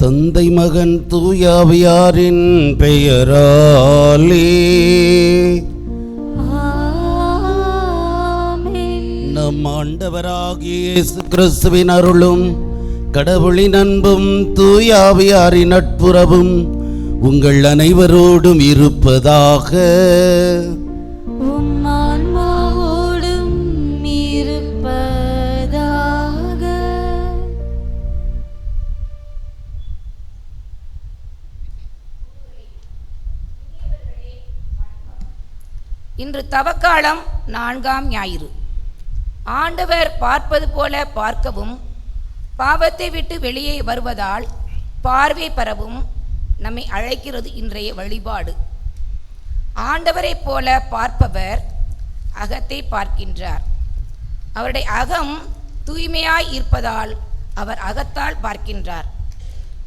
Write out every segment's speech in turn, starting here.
தந்தை மகன் தூயாவியாரின் பெயராலே நம் ஆண்டவராகிய இயேசு கிறிஸ்துவின் அருளும் கடவுளின் அன்பும் தூயாவியாரின் நட்புறவும் உங்கள் அனைவரோடும் இருப்பதாக. இன்று தவக்காலம் 4ஆம் ஞாயிறு. ஆண்டவர் பார்ப்பது போல பார்க்கவும் பாவத்தை விட்டு வெளியே வருவதால் பார்வை பெறவும் நம்மை அழைக்கிறது இன்றைய வழிபாடு. ஆண்டவரைப் போல பார்ப்பவர் அகத்தை பார்க்கின்றார். அவருடைய அகம் தூய்மையாய் இருப்பதால் அவர் அகத்தால் பார்க்கின்றார்.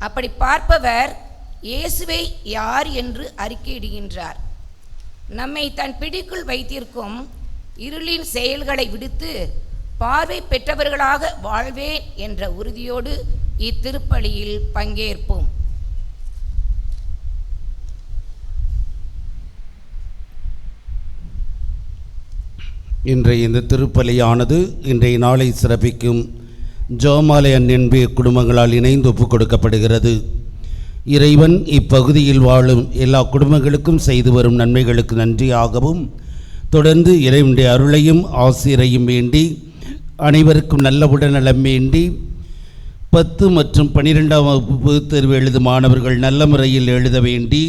அப்படி பார்ப்பவர் இயேசுவை யார் என்று அறிக்கையிடுகின்றார். நம்மை தன் பிடிக்குள் வைத்திருக்கும் இருளின் செயல்களை விடுத்து பார்வை பெற்றவர்களாக வாழ்வேன் என்ற உறுதியோடு இத்திருப்பலியில் பங்கேற்போம். இன்றைய இந்த திருப்பலியானது இன்றைய நாளை சிறப்பிக்கும் ஜோமாலை அன்பிய குடும்பங்களால் இணைந்து ஒப்புக் கொடுக்கப்படுகிறது. இறைவன் இப்பகுதியில் வாழும் எல்லா குடும்பங்களுக்கும் செய்து வரும் நன்மைகளுக்கு நன்றியாகவும் தொடர்ந்து இறைவனுடைய அருளையும் ஆசிரையும் வேண்டி அனைவருக்கும் நல்ல உடல்நலம் வேண்டி 10 மற்றும் 12ஆம் வகுப்பு தேர்வு எழுதும் மாணவர்கள் நல்ல முறையில் எழுத வேண்டி,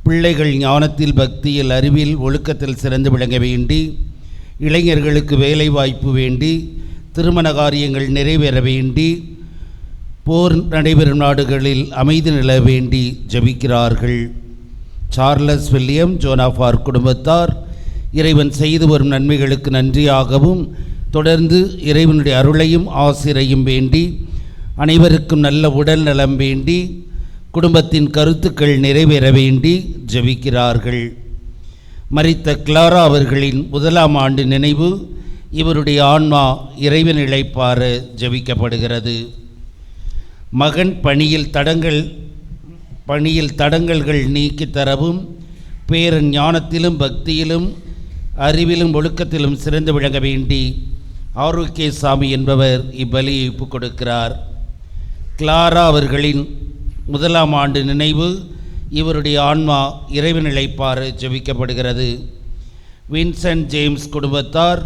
பிள்ளைகள் ஞானத்தில் பக்தியில் அறிவில் ஒழுக்கத்தில் சிறந்து விளங்க வேண்டி, இளைஞர்களுக்கு வேலை வாய்ப்பு வேண்டி, திருமண காரியங்கள் நிறைவேற வேண்டி, போர் நடைபெறும் நாடுகளில் அமைதி நில வேண்டி ஜெபிக்கிறார்கள். சார்லஸ் வில்லியம் ஜோனாஃபார் குடும்பத்தார் இறைவன் செய்து வரும் நன்மைகளுக்கு நன்றியாகவும் தொடர்ந்து இறைவனுடைய அருளையும் ஆசிரையும் வேண்டி அனைவருக்கும் நல்ல உடல் நலம் வேண்டி குடும்பத்தின் கருத்துக்கள் நிறைவேற வேண்டி ஜெபிக்கிறார்கள். மரித்த கிளாரா அவர்களின் 1ஆம் ஆண்டு நினைவு இவருடைய ஆன்மா இறைவன் இளைப்பாற ஜெபிக்கப்படுகிறது. மகன் பணியில் தடங்கல்கள் நீக்கி தரவும் பேரன் ஞானத்திலும் பக்தியிலும் அறிவிலும் ஒழுக்கத்திலும் சிறந்து விளங்க வேண்டி ஆரோக்கியசாமி என்பவர் இப்பலியை ஒப்புக் கொடுக்கிறார். கிளாரா அவர்களின் 1ஆம் ஆண்டு நினைவு இவருடைய ஆன்மா இறைவன் இளைப்பாற ஜெபிக்கப்படுகிறது. வின்சென்ட் ஜேம்ஸ் குடும்பத்தார்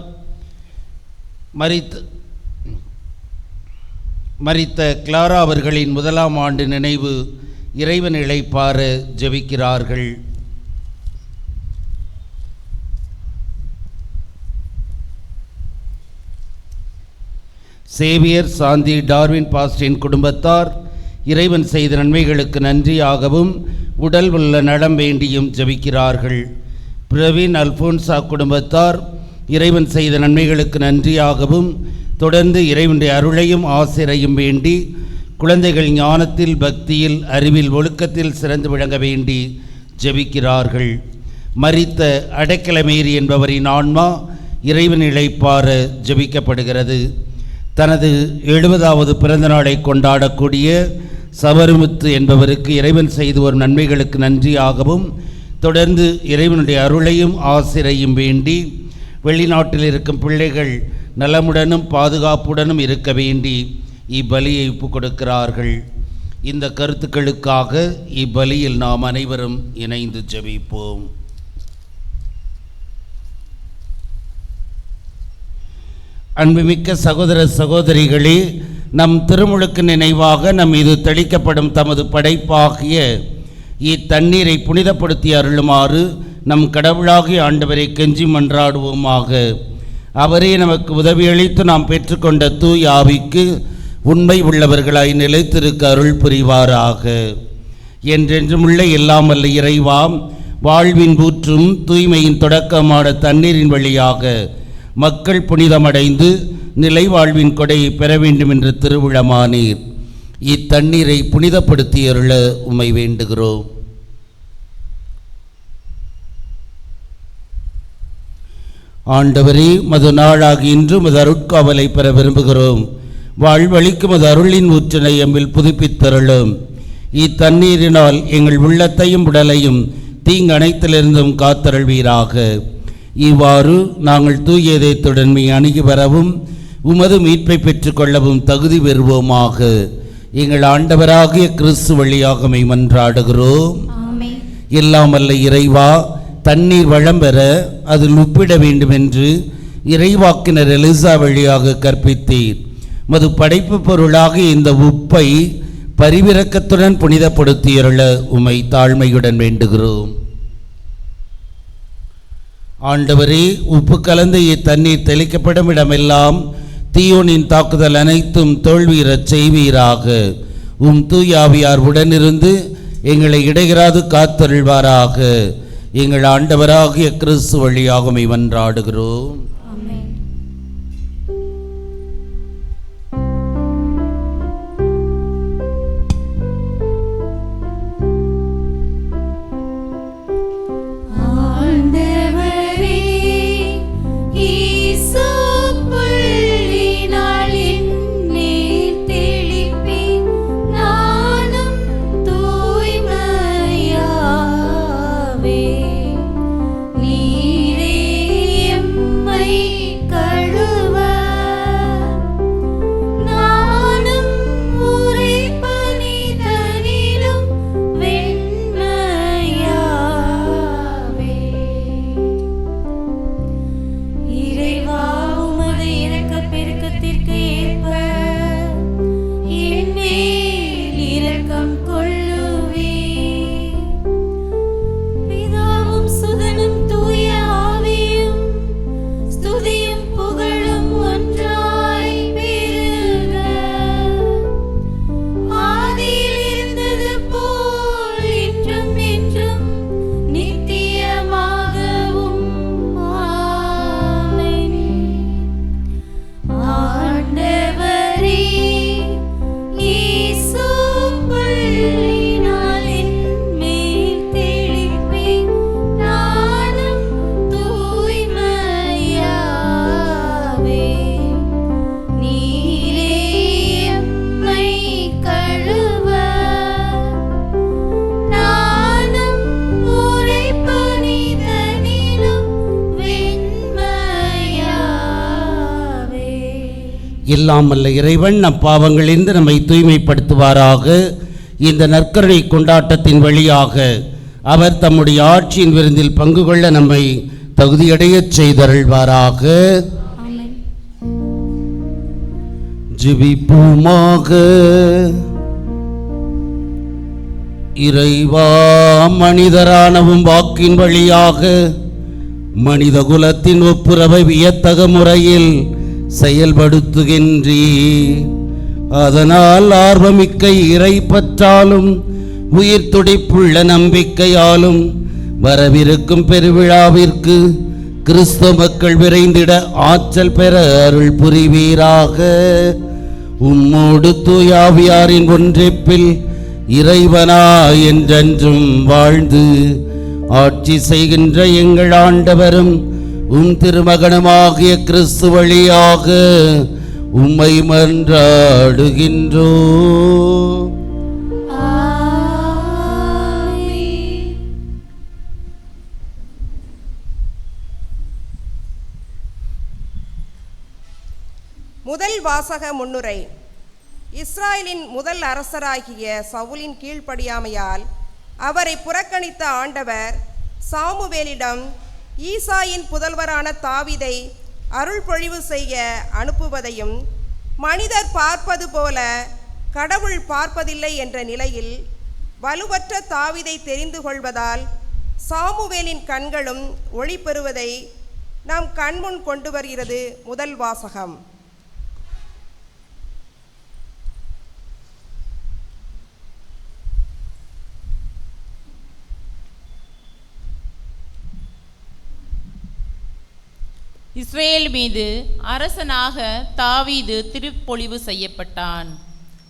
மரித்த கிளாரா அவர்களின் 1ஆம் ஆண்டு நினைவு இறைவன் இளைப்பாற ஜெபிக்கிறார்கள். சேவியர் சாந்தி டார்வின் பாஸ்டின் குடும்பத்தார் இறைவன் செய்த நன்மைகளுக்கு நன்றியாகவும் உடல் உள்ள நலம் வேண்டியும் ஜெபிக்கிறார்கள். பிரவீன் அல்போன்சா குடும்பத்தார் இறைவன் செய்த நன்மைகளுக்கு நன்றியாகவும் தொடர்ந்து இறைவனுடைய அருளையும் ஆசிரையும் வேண்டி குழந்தைகள் ஞானத்தில் பக்தியில் அறிவில் ஒழுக்கத்தில் சிறந்து விளங்க வேண்டி ஜெபிக்கிறார்கள். மரித்த அடைக்கலமேரி என்பவரின் ஆன்மா இறைவன் இளைப்பாற ஜெபிக்கப்படுகிறது. தனது 70வது பிறந்த நாளை கொண்டாடக்கூடிய சபரிமுத்து என்பவருக்கு இறைவன் செய்து வரும் நன்மைகளுக்கு நன்றியாகவும் தொடர்ந்து இறைவனுடைய அருளையும் ஆசிரையும் வேண்டி வெளிநாட்டில் இருக்கும் பிள்ளைகள் நலமுடனும் பாதுகாப்புடனும் இருக்க வேண்டி இப்பலியை ஒப்புக் கொடுக்கிறார்கள். இந்த கருத்துக்களுக்காக இப்பலியில் நாம் அனைவரும் இணைந்து ஜெபிப்போம். அன்புமிக்க சகோதர சகோதரிகளே, நம் திருமுழுக்கு நினைவாக நம் மீது தெளிக்கப்படும் தமது படைப்பாகிய இத்தண்ணீரை புனிதப்படுத்தி அருளுமாறு நம் கடவுளாகிய ஆண்டவரை கெஞ்சி மன்றாடுவோமாக. அவரே நமக்கு உதவியளித்து நாம் பெற்றுக்கொண்ட தூய் ஆவிக்கு உண்மை உள்ளவர்களாய் நிலைத்திருக்க அருள் புரிவாராக. என்றென்றும் உள்ள எல்லாம் வல்ல இறைவாம், வாழ்வின் ஊற்றும் தூய்மையின் தொடக்கமான தண்ணீரின் வழியாக மக்கள் புனிதமடைந்து நிலை வாழ்வின் கொடையை பெற வேண்டும் என்று திருவிழமானீர். இத்தண்ணீரை புனிதப்படுத்தி அருள உம்மை வேண்டுகிறோம். ஆண்டவரே, மது நாளாகி இன்று மது அருட்காவலை பெற விரும்புகிறோம். வாழ்வழிக்கும் மது அருளின் ஊற்றினை எம்மில் புதுப்பித்தருளும். இத்தண்ணீரினால் எங்கள் உள்ளத்தையும் உடலையும் தீங்கனைத்திலிருந்தும் காத்தருள்வீராக. இவ்வாறு நாங்கள் தூய இதயத்துடன் அணுகி வரவும் உமது மீட்பை பெற்றுக்கொள்ளவும் தகுதி பெறுவோமாக. எங்கள் ஆண்டவராகிய கிறிஸ்து வழியாக மன்றாடுகிறோம். எல்லாம் வல்ல இறைவா, தண்ணீர் வளம் பெற அதில் உப்பிட வேண்டும் என்று இறைவாக்கினர் எலிசா வழியாக கற்பித்தீர். மது படைப்பு பொருளாக இந்த உப்பை பரிவிரக்கத்துடன் புனிதப்படுத்தியருள உமை தாழ்மையுடன் வேண்டுகிறோம். ஆண்டவரே, உப்பு கலந்த இத்தண்ணீர் தெளிக்கப்படும் இடமெல்லாம் தீயோனின் தாக்குதல் அனைத்தும் தோல்வியுறச் செய்வீராக. தூய ஆவியார் உடனிருந்து எங்களை இடையராது காத்தருள்வாராக. எங்கள் ஆண்டவராகிய கிறிஸ்து வழியாக மன்றாடுகிறோம். எல்லாம் வல்ல இறைவன் நம் பாவங்களிலிருந்து நம்மை தூய்மைப்படுத்துவாராக. இந்த நற்கருணை கொண்டாட்டத்தின் வழியாக அவர் தம்முடைய ஆட்சியின் விருந்தில் பங்கு கொள்ள நம்மை தகுதியடையச் செய்தருள்வாராக. ஜெபிப்போமாக. இறைவா, மனிதரானவும் வாக்கின் வழியாக மனித குலத்தின் ஒப்புரவை வியத்தக முறையில் செயல்படுத்துகின்றீ. அதனால் ஆர்வமிக்க இறை பற்றாலும் உயிர் துடிப்புள்ள நம்பிக்கையாலும் வரவிருக்கும் பெருவிழாவிற்கு கிறிஸ்தவ மக்கள் விரைந்திட ஆற்றல் பெற அருள் புரிவீராக. உம்மோடு தூய ஆவியாரின் ஒன்றிப்பில் இறைவனா என்றென்றும் வாழ்ந்து ஆட்சி செய்கின்ற எங்கள் ஆண்டவரும் திருமகனமாகிய கிறிஸ்து வழியாக உம்மை மன்றாடுகின்றோ. முதல் வாசக முன்னுரை. இஸ்ராயலின் முதல் அரசராகிய சவுலின் கீழ்ப்படியாமையால் அவரை புறக்கணித்த ஆண்டவர் சாமுவேலிடம் ஈசாயின் புதல்வரான தாவீதை அருள் பொழிவு செய்ய அனுப்புவதையும் மனிதர் பார்ப்பது போல கடவுள் பார்ப்பதில்லை என்ற நிலையில் வலுவற்ற தாவீதை தெரிந்து கொள்வதால் சாமுவேலின் கண்களும் ஒளி பெறுவதை நாம் கண்முன் கொண்டு வருகிறது முதல் வாசகம். இஸ்ரேல் மீது அரசனாக தாவீது திருப்பொழிவு செய்யப்பட்டான்.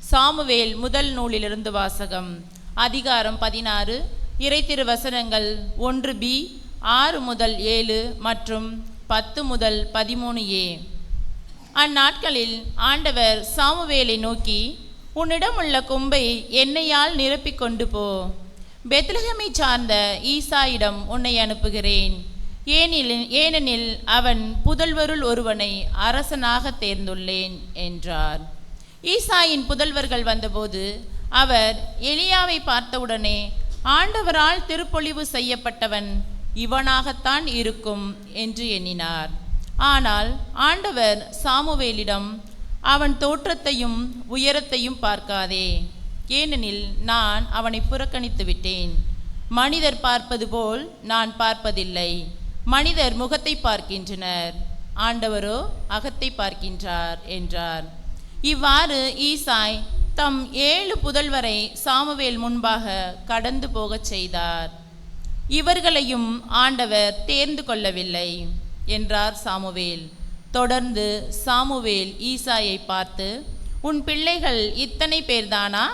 சாமுவேல் முதல் நூலிலிருந்து வாசகம். அதிகாரம் 16, இறை திருவசனங்கள் 1b 6 முதல் 7 மற்றும் 10 முதல் 13a. அந்நாட்களில் ஆண்டவர் சாமுவேலை நோக்கி, உன்னிடமுள்ள கொம்பை எண்ணெயால் நிரப்பிக் கொண்டு போ. பெத்லகேமை சார்ந்த ஈசாயிடம் உன்னை அனுப்புகிறேன். ஏனெனில் அவன் புதல்வருள் ஒருவனை அரசனாக தேர்ந்துள்ளேன் என்றார். ஈசாயின் புதல்வர்கள் வந்தபோது அவர் எலியாவை பார்த்தவுடனே, ஆண்டவரால் திருப்பொழிவு செய்யப்பட்டவன் இவனாகத்தான் இருக்கும் என்று எண்ணினார். ஆனால் ஆண்டவர் சாமுவேலிடம், அவன் தோற்றத்தையும் உயரத்தையும் பார்க்காதே, ஏனெனில் நான் அவனை புறக்கணித்து விட்டேன். மனிதர் பார்ப்பது போல் நான் பார்ப்பதில்லை. மனிதர் முகத்தை பார்க்கின்றனர், ஆண்டவரோ அகத்தை பார்க்கின்றார் என்றார். இவ்வாறு ஈசாய் தம் 7 புதல்வரை சாமுவேல் முன்பாக கடந்து போகச் செய்தார். இவர்களையும் ஆண்டவர் தேர்ந்து கொள்ளவில்லை என்றார் சாமுவேல். தொடர்ந்து சாமுவேல் ஈசாயை பார்த்து, உன் பிள்ளைகள் இத்தனை பேர்தானா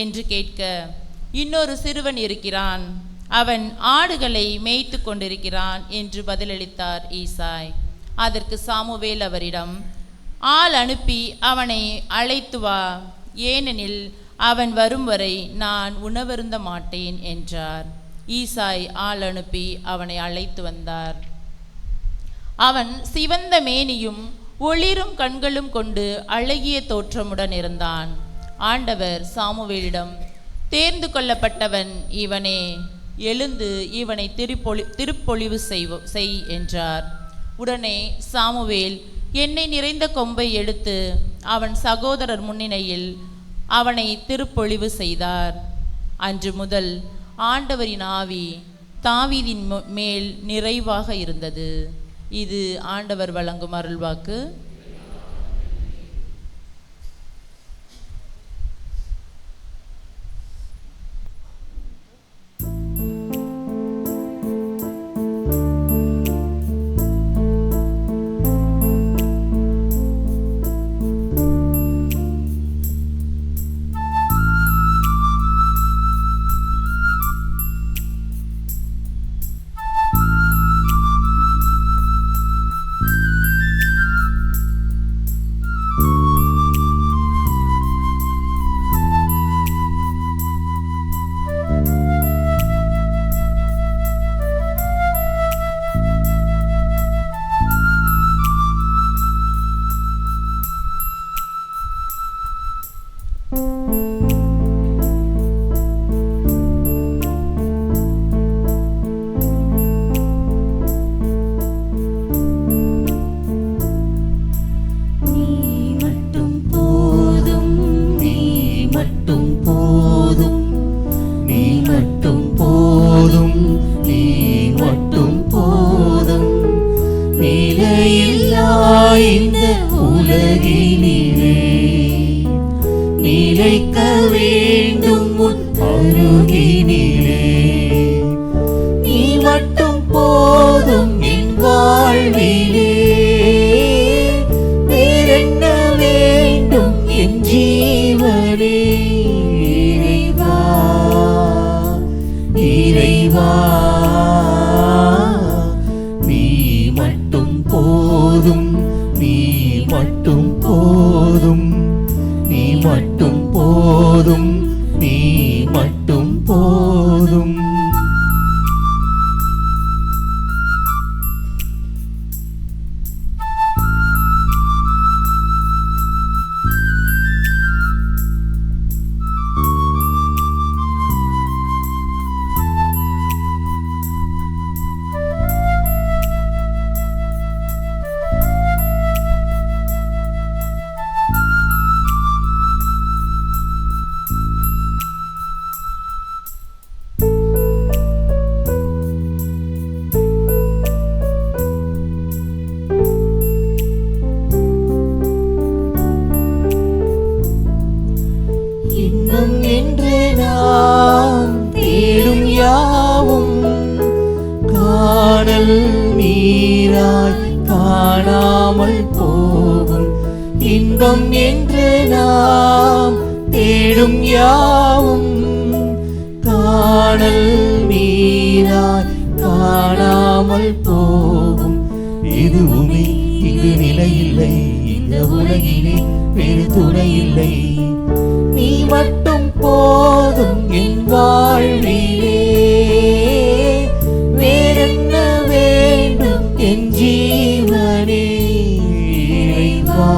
என்று கேட்க, இன்னொரு சிறுவன் இருக்கிறான், அவன் ஆடுகளை மேய்த்து கொண்டிருக்கிறான் என்று பதிலளித்தார் ஈசாய். அதற்கு சாமுவேல் அவரிடம், ஆள் அனுப்பி அவனை அழைத்து வா, ஏனெனில் அவன் வரும் வரை நான் உணவருந்த மாட்டேன் என்றார். ஈசாய் ஆள் அனுப்பி அவனை அழைத்து வந்தார். அவன் சிவந்த மேனியும் ஒளிரும் கண்களும் கொண்டு அழகிய தோற்றமுடன் இருந்தான். ஆண்டவர் சாமுவேலிடம், தேர்ந்து கொள்ளப்பட்டவன் இவனே, எழுந்து இவனை திருப்பொழிவு செய் என்றார். உடனே சாமுவேல் எண்ணெய் நிறைந்த கொம்பை எடுத்து அவன் சகோதரர் முன்னிலையில் அவனை திருப்பொழிவு செய்தார். அன்று முதல் ஆண்டவரின் ஆவி தாவீதின் மேல் நிறைவாக இருந்தது. இது ஆண்டவர் வழங்கும் அருள்வாக்கு. எதுவுமே இங்கு நிலையில்லை, இந்த உலகிலே வேறு துணை இல்லை. நீ மட்டும் போதும் என் வாழ்விலே. வேறென்ன வேண்டும் என் ஜீவனே. இறைவா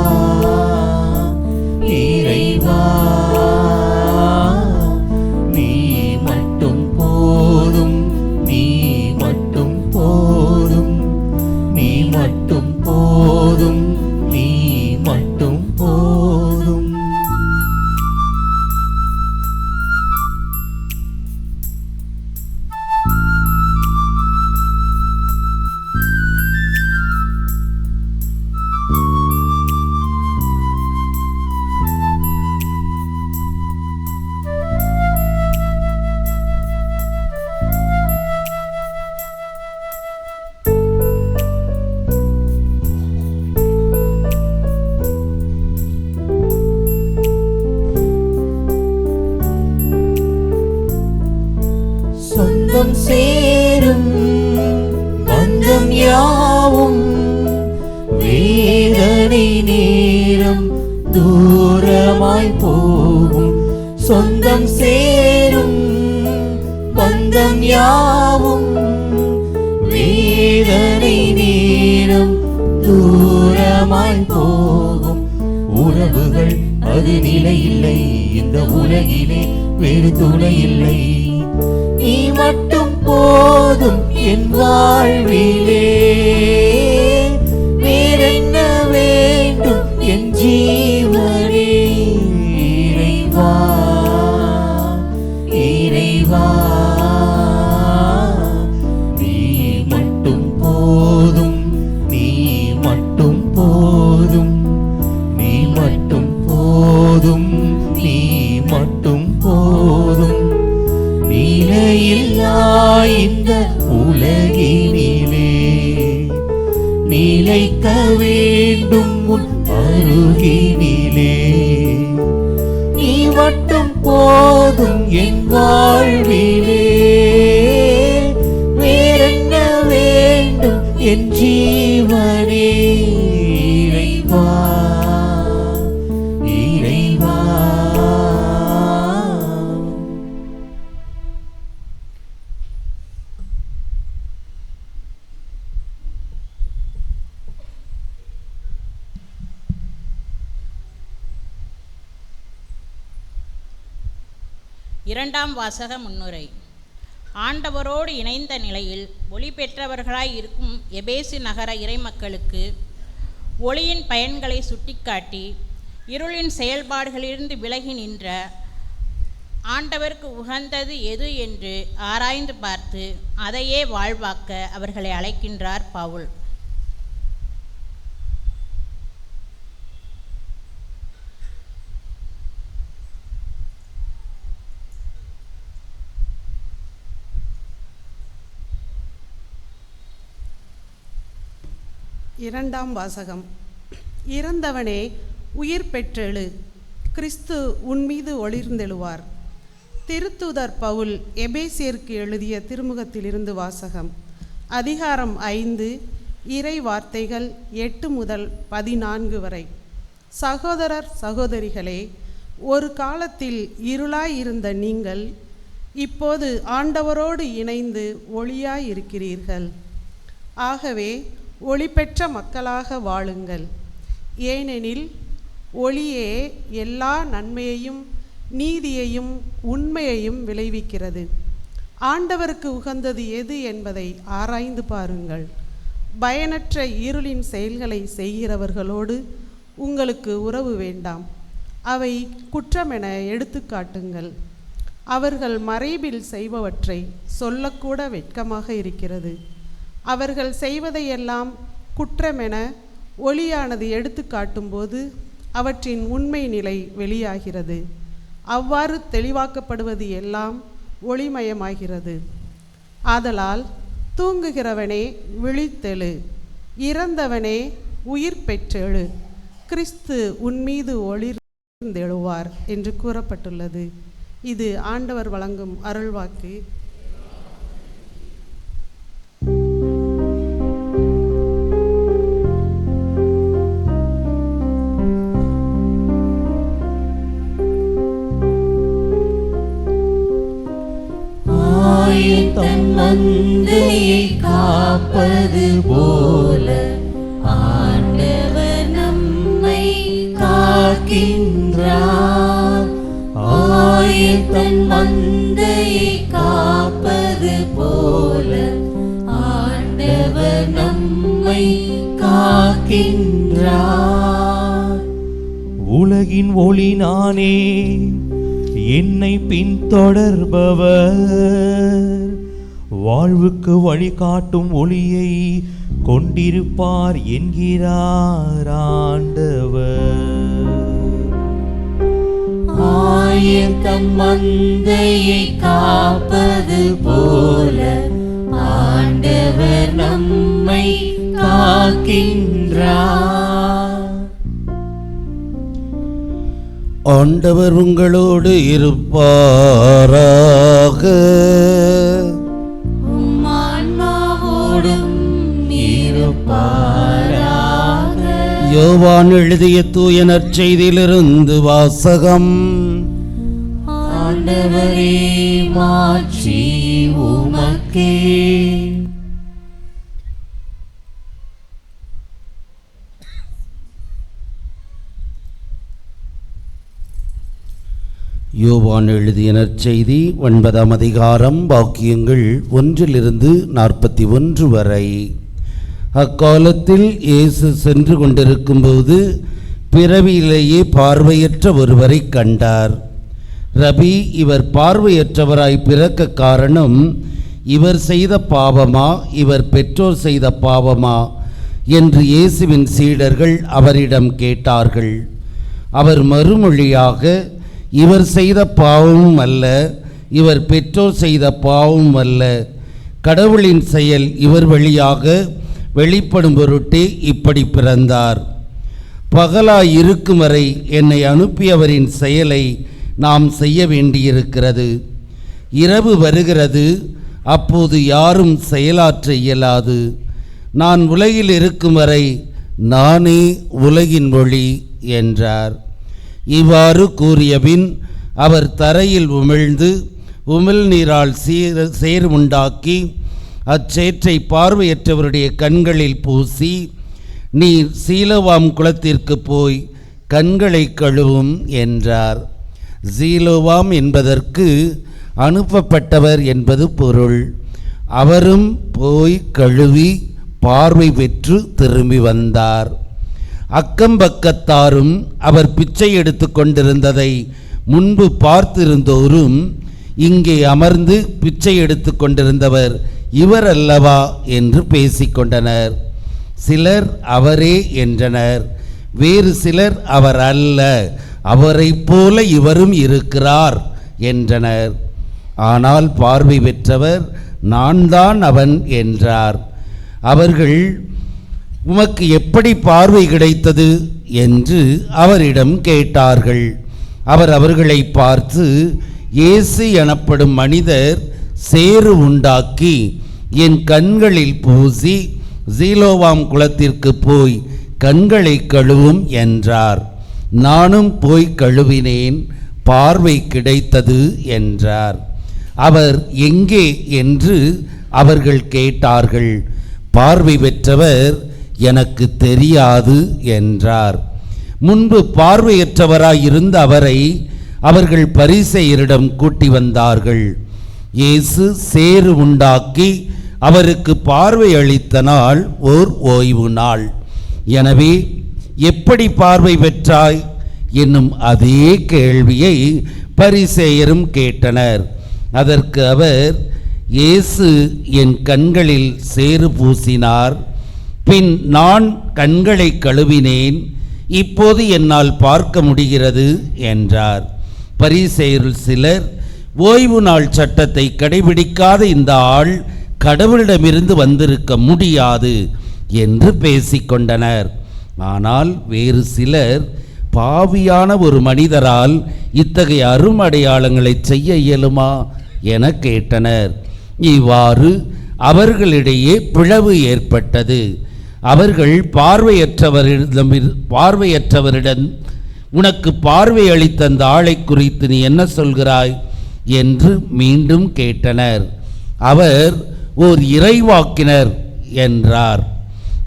இறைவா நீ மட்டும் போதும், நீ மட்டும் போதும், நீ மட்டும் போதும், நீ மட்டும் போதும். சொந்தம் சேரும் பந்தம் யாவும் வேதனை நேரம் தூரமாய் போகும். சொந்தம் சேரும் பந்தம் யாவும் வேதனை நேரம் தூரமாய் போகும். உறவுகள் அது நிலையில்லை, இந்த உலகிலே வேறு துணை இல்லை. நீ மட்டும் போதும் என் வாழ்விலே. வேறென்ன வேண்டும் என் ஜீவனே. இறைவா இறைவா நீ மட்டும் போதும், நீ மட்டும் போதும், நீ மட்டும் போதும், நீ மட்டும் போதும். நிலையில்லா இந்த உலகினிலே நிலைக்க வேண்டும் உன் அருகினிலே. நீ மட்டும் போதும் என் வாழ்விலே. வேறென்ன வேண்டும் என் ஜீவனே. இறைவா இறைவா இரண்டாம் வாசக முன்னுரை. ஆண்டவரோடு இணைந்த நிலையில் ஒளி பெற்றவர்களாய் இருக்கும் எபேசு நகர இறைமக்களுக்கு ஒளியின் பயன்களை சுட்டிக்காட்டி இருளின் செயல்பாடுகளிலிருந்து விலகி நின்ற ஆண்டவருக்கு உகந்தது எது என்று ஆராய்ந்து பார்த்து அதையே வாழ்வாக்க அவர்களை அழைக்கின்றார் பவுல். இரண்டாம் வாசகம். இறந்தவனே உயிர் பெற்றெழு, கிறிஸ்து உன்மீது ஒளிர்ந்தெழுவார். திருத்தூதர் பவுல் எபேசியருக்கு எழுதிய திருமுகத்திலிருந்து வாசகம். அதிகாரம் 5, இறை வார்த்தைகள் 8 முதல் 14 வரை. சகோதரர் சகோதரிகளே, ஒரு காலத்தில் இருளாயிருந்த நீங்கள் இப்போது ஆண்டவரோடு இணைந்து ஒளியாயிருக்கிறீர்கள். ஆகவே ஒளி பெற்ற மக்களாக வாழுங்கள். ஏனெனில் ஒளியே எல்லா நன்மையையும் நீதியையும் உண்மையையும் விளைவிக்கிறது. ஆண்டவருக்கு உகந்தது எது என்பதை ஆராய்ந்து பாருங்கள். பயனற்ற இருளின் செயல்களை செய்கிறவர்களோடு உங்களுக்கு உறவு வேண்டாம். அவை குற்றமென எடுத்து காட்டுங்கள். அவர்கள் மறைவில் செய்பவற்றை சொல்லக்கூட வெட்கமாக இருக்கிறது. அவர்கள் செய்வதையெல்லாம் குற்றமென ஒளியானது எடுத்து காட்டும்போது அவற்றின் உண்மை நிலை வெளியாகிறது. அவ்வாறு தெளிவாக்கப்படுவது எல்லாம் ஒளிமயமாகிறது. ஆதலால் தூங்குகிறவனே விழித்தெழு, இறந்தவனே உயிர் பெற்றெழு, கிறிஸ்து உன்மீது ஒளிர்ந்தெழுவார் என்று கூறப்பட்டுள்ளது. இது ஆண்டவர் வழங்கும் அருள்வாக்கு. காப்பது போல ஆண்டவர் நம்மை காக்கின்றார். ஆயத்தன் மந்தையை காப்பது போல ஆண்டவர் நம்மை காக்கின்றார். உலகின் ஒளி நானே, என்னை பின்தொடர்பவர் வாழ்வுக்கு வழிகாட்டும் ஒளியை கொண்டிருப்பார் என்கிறார் ஆண்டவர். ஆயத்தம் மந்தையை காப்பது போல ஆண்டவர் நம்மை காக்கின்றார். ஆண்டவர் உங்களோடு இருப்பாராக. ஆன்மாவோடும் இருப்பாராக. யோவான் எழுதிய தூய நற்செய்தியிலிருந்து வாசகம். ஆண்டவரே, மாட்சி உமக்கே. யோவான் எழுதிய நற்செய்தி 9ஆம் அதிகாரம் வாக்கியங்கள் 1-41 வரை. அக்காலத்தில் இயேசு சென்று கொண்டிருக்கும்போது பிறவியிலேயே பார்வையற்ற ஒருவரை கண்டார். ரபி, இவர் பார்வையற்றவராய் பிறக்க காரணம் இவர் செய்த பாவமா, இவர் பெற்றோர் செய்த பாவமா என்று இயேசுவின் சீடர்கள் அவரிடம் கேட்டார்கள். அவர் மறுமொழியாக, இவர் செய்த பாவமும் அல்ல, இவர் பெற்றோர் செய்த பாவமும் அல்ல, கடவுளின் செயல் இவர் வழியாக வெளிப்படும் பொருட்டே இப்படி பிறந்தார். பகலாய் இருக்கும் வரை என்னை அனுப்பியவரின் செயலை நாம் செய்ய வேண்டியிருக்கிறது. இரவு வருகிறது, அப்போது யாரும் செயலாற்ற இயலாது. நான் உலகில் இருக்கும் வரை நானே உலகின் ஒளி என்றார். இவ்வாறு கூறியபின் அவர் தரையில் உமிழ்ந்து உமிழ்நீரால் சேறு உண்டாக்கி அச்சேற்றை பார்வையற்றவருடைய கண்களில் பூசி, நீர் சீலோவாம் குளத்திற்கு போய் கண்களை கழுவும் என்றார். சீலோவாம் என்பதற்கு அனுப்பப்பட்டவர் என்பது பொருள். அவரும் போய் கழுவி பார்வை பெற்று திரும்பி வந்தார். அக்கம்பக்கத்தாரும் அவர் பிச்சை எடுத்து கொண்டிருந்ததை முன்பு பார்த்திருந்தோரும், இங்கே அமர்ந்து பிச்சை எடுத்து கொண்டிருந்தவர் இவர் அல்லவா என்று பேசிக்கொண்டனர். சிலர் அவரே என்றனர். வேறு சிலர் அவர் அல்ல, அவரைப் போல இவரும் இருக்கிறார் என்றனர். ஆனால் பார்வை பெற்றவர் நான் தான் அவன் என்றார். அவர்கள், உமக்கு எப்படி பார்வை கிடைத்தது என்று அவரிடம் கேட்டார்கள். அவர் அவர்களை பார்த்து, இயேசு எனப்படும் மனிதர் சேறு உண்டாக்கி என் கண்களில் பூசி சீலோவாம் குளத்திற்கு போய் கண்களை கழுவும் என்றார். நானும் போய் கழுவினேன், பார்வை கிடைத்தது என்றார். அவர் எங்கே என்று அவர்கள் கேட்டார்கள். பார்வை பெற்றவர் எனக்கு தெரியாது என்றார். முன்பு பார்வையற்றவராய் இருந்த அவரை அவர்கள் பரிசேயரிடம் கூட்டி வந்தார்கள். இயேசு சேறு உண்டாக்கி அவருக்கு பார்வை அளித்த நாள் ஓர் ஓய்வு நாள். எனவே எப்படி பார்வை பெற்றாய் என்னும் அதே கேள்வியை பரிசேயரும் கேட்டனர். அதற்கு அவர், இயேசு என் கண்களில் சேறு பூசினார், பின் நான் கண்களை கழுவினேன், இப்போது என்னால் பார்க்க முடிகிறது என்றார். பரிசேயரில் சிலர், ஓய்வு நாள் சட்டத்தை கடைபிடிக்காத இந்த ஆள் கடவுளிடமிருந்து வந்திருக்க முடியாது என்று பேசிக்கொண்டனர். ஆனால் வேறு சிலர், பாவியான ஒரு மனிதரால் இத்தகைய அருமடையாளங்களை செய்ய இயலுமா என கேட்டனர். இவ்வாறு அவர்களிடையே பிளவு ஏற்பட்டது. அவர்கள் பார்வையற்றவரிடம் உனக்கு பார்வை அளித்த அந்த ஆளை குறித்து நீ என்ன சொல்கிறாய் என்று மீண்டும் கேட்டனர். அவர் ஓர் இறைவாக்கினர் என்றார்.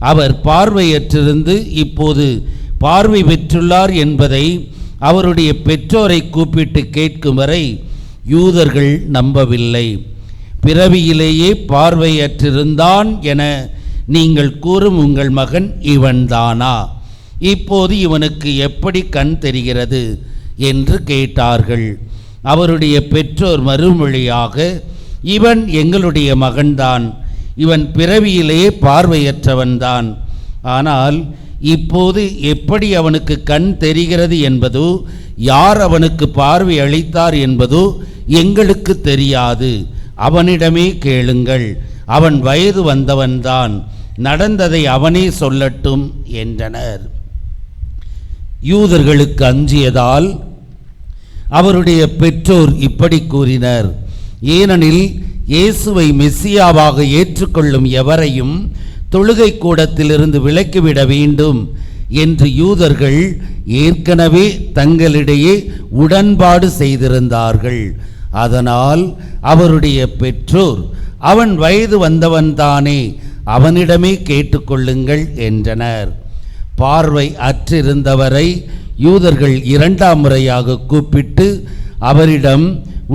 அவர் பார்வையற்றிருந்து இப்போது பார்வை பெற்றுள்ளார் என்பதை அவருடைய பெற்றோரை கூப்பிட்டு கேட்கும் வரை யூதர்கள் நம்பவில்லை. பிறவியிலேயே பார்வையற்றிருந்தான் என நீங்கள் கூறும் உங்கள் மகன் இவன்தானா? இப்போது இவனுக்கு எப்படி கண் தெரிகிறது என்று கேட்டார்கள். அவருடைய பெற்றோர் மறுமொழியாக, இவன் எங்களுடைய மகன்தான், இவன் பிறவியிலேயே பார்வையற்றவன்தான். ஆனால் இப்போது எப்படி அவனுக்கு கண் தெரிகிறது என்பதோ யார் அவனுக்கு பார்வை அளித்தார் என்பதோ எங்களுக்கு தெரியாது. அவனிடமே கேளுங்கள், அவன் வயது வந்தவன்தான், நடந்ததை அவனே சொல்லட்டும் என்றனர். யூதர்களுக்கு அஞ்சியதால் அவருடைய பெற்றோர் இப்படி கூறினர். ஏனெனில் இயேசுவை மெசியாவாக ஏற்றுக்கொள்ளும் எவரையும் தொழுகை கூடத்திலிருந்து விலக்கிவிட வேண்டும் என்று யூதர்கள் ஏற்கனவே தங்களிடையே உடன்பாடு செய்திருந்தார்கள். அதனால் அவருடைய பெற்றோர், அவன் வயது வந்தவன்தானே, அவனிடமே கேட்டுக்கொள்ளுங்கள் என்றனர். பார்வை அற்றிருந்தவரை யூதர்கள் இரண்டாம் முறையாக கூப்பிட்டு அவரிடம்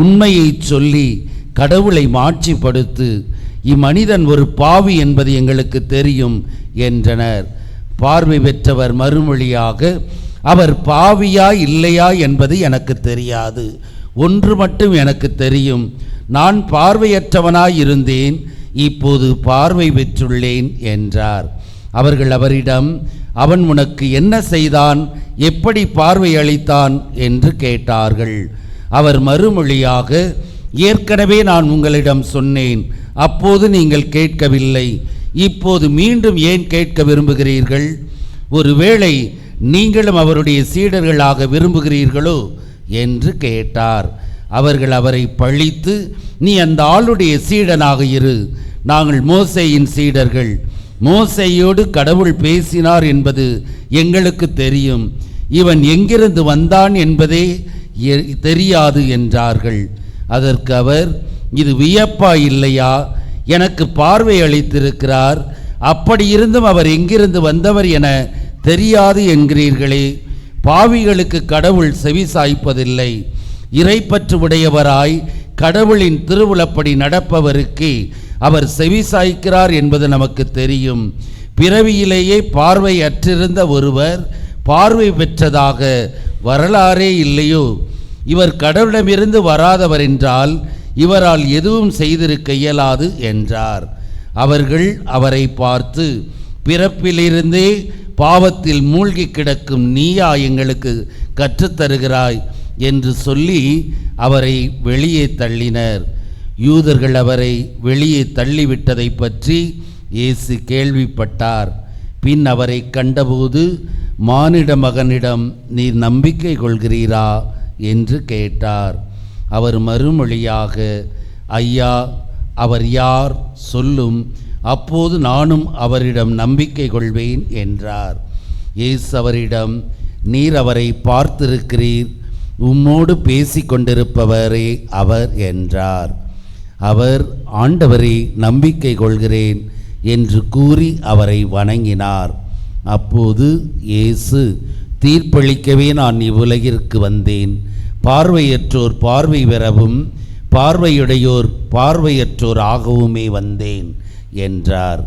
உண்மையை சொல்லி கடவுளை மாட்சிப்படுத்து, இம்மனிதன் ஒரு பாவி என்பது எங்களுக்கு தெரியும் என்றனர். பார்வை பெற்றவர் மறுமொழியாக, அவர் பாவியா இல்லையா என்பது எனக்கு தெரியாது, ஒன்று மட்டும் எனக்கு தெரியும், நான் பார்வையற்றவனாயிருந்தேன், இப்போது பார்வை பெற்றுள்ளேன் என்றார். அவர்கள் அவரிடம், அவன் உனக்கு என்ன செய்தான், எப்படி பார்வை அளித்தான் என்று கேட்டார்கள். அவர் மறுமொழியாக, ஏற்கனவே நான் உங்களிடம் சொன்னேன், அப்போது நீங்கள் கேட்கவில்லை, இப்போது மீண்டும் ஏன் கேட்க விரும்புகிறீர்கள்? ஒருவேளை நீங்களும் அவருடைய சீடர்களாக விரும்புகிறீர்களோ என்று கேட்டார். அவர்கள் அவரை பழித்து, நீ அந்த ஆளுடைய சீடனாக இரு, நாங்கள் மோசேயின் சீடர்கள், மோசேயோடு கடவுள் பேசினார் என்பது எங்களுக்கு தெரியும், இவன் எங்கிருந்து வந்தான் என்பதே தெரியாது என்றார்கள். அதற்கு அவர், இது வியப்பா இல்லையா? எனக்கு பார்வை அளித்திருக்கிறார், அப்படி இருந்தும் அவர் எங்கிருந்து வந்தவர் என தெரியாது என்கிறீர்களே. பாவிகளுக்கு கடவுள் செவி சாய்ப்பதில்லை, இறைப்பற்று உடையவராய் கடவுளின் திருவுளப்படி நடப்பவருக்கு அவர் செவி சாய்க்கிறார் என்பது நமக்கு தெரியும். பிறவியிலேயே பார்வை அற்றிருந்த ஒருவர் பார்வை பெற்றதாக வரலாறே இல்லையோ? இவர் கடவுளிடமிருந்து வராதவர் என்றால் இவரால் எதுவும் செய்திருக்க இயலாது என்றார். அவர்கள் அவரை பார்த்து, பிறப்பிலிருந்தே பாவத்தில் மூழ்கி கிடக்கும் நீயா எங்களுக்கு கற்றுத்தருகிறாய் என்று சொல்லி அவரை வெளியே தள்ளினர். யூதர்கள் அவரை வெளியே தள்ளிவிட்டதை பற்றி இயேசு கேள்விப்பட்டார். பின் அவரை கண்டபோது, மானிட மகனிடம் நீர் நம்பிக்கை கொள்கிறீரா என்று கேட்டார். அவர் மறுமொழியாக, ஐயா, அவர் யார் சொல்லும், அப்போது நானும் அவரிடம் நம்பிக்கை கொள்வேன் என்றார். இயேசு அவரிடம், நீர் அவரை பார்த்திருக்கிறீர், உம்மோடு பேசிக்கொண்டிருப்பவரே அவர் என்றார். அவர், ஆண்டவரே, நம்பிக்கை கொள்கிறேன் என்று கூறி அவரை வணங்கினார். அப்போது இயேசு, தீர்ப்பளிக்கவே நான் இவ்வுலகிற்கு வந்தேன், பார்வையற்றோர் பார்வை பெறவும் பார்வையுடையோர் பார்வையற்றோர் ஆகவுமே வந்தேன் என்றார்.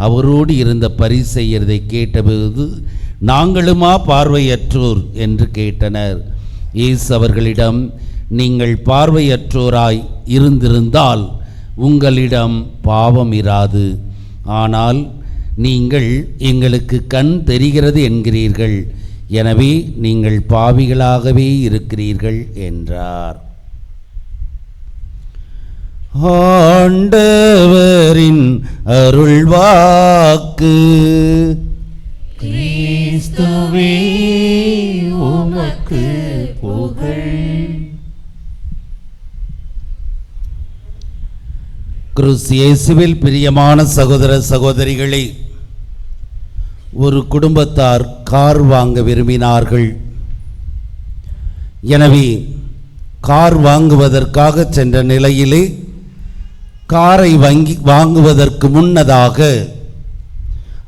அவரோடு இருந்த பரிசேயரை கேட்டபோது, நாங்களுமா பார்வையற்றோர் என்று கேட்டனர். இயேசு அவர்களிடம், நீங்கள் பார்வையற்றோராய் இருந்திருந்தால் உங்களிடம் பாவம் இராது, ஆனால் நீங்கள் எங்களுக்கு கண் தெரிகிறது என்கிறீர்கள், எனவே நீங்கள் பாவிகளாகவே இருக்கிறீர்கள் என்றார். ஆண்டவரின் அருள்வாக்கு. கிறிஸ்துவே உமக்கு புகழ். கிறிஸ்து இயேசுவில் பிரியமான சகோதர சகோதரிகளே, ஒரு குடும்பத்தார் கார் வாங்க விரும்பினார்கள். எனவே கார் வாங்குவதற்காக சென்ற நிலையிலே காரை வாங்குவதற்கு முன்னதாக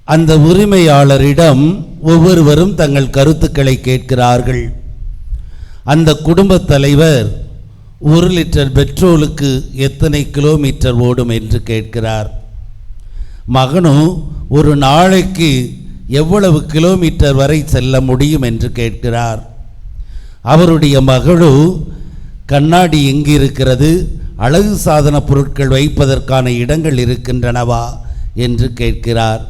அந்த உரிமையாளரிடம் ஒவ்வொருவரும் தங்கள் கருத்துக்களை கேட்கிறார்கள். அந்த குடும்பத் தலைவர் 1 லிட்டர் பெட்ரோலுக்கு எத்தனை கிலோமீட்டர் ஓடும் என்று கேட்கிறார். மகனும் ஒரு நாளைக்கு எவ்வளவு கிலோமீட்டர் வரை செல்ல முடியும் என்று கேட்கிறார். அவருடைய மகளும் கண்ணாடி எங்கு இருக்கிறது, அழகு சாதன பொருட்கள் வைப்பதற்கான இடங்கள் இருக்கின்றனவா என்று கேட்கிறார்.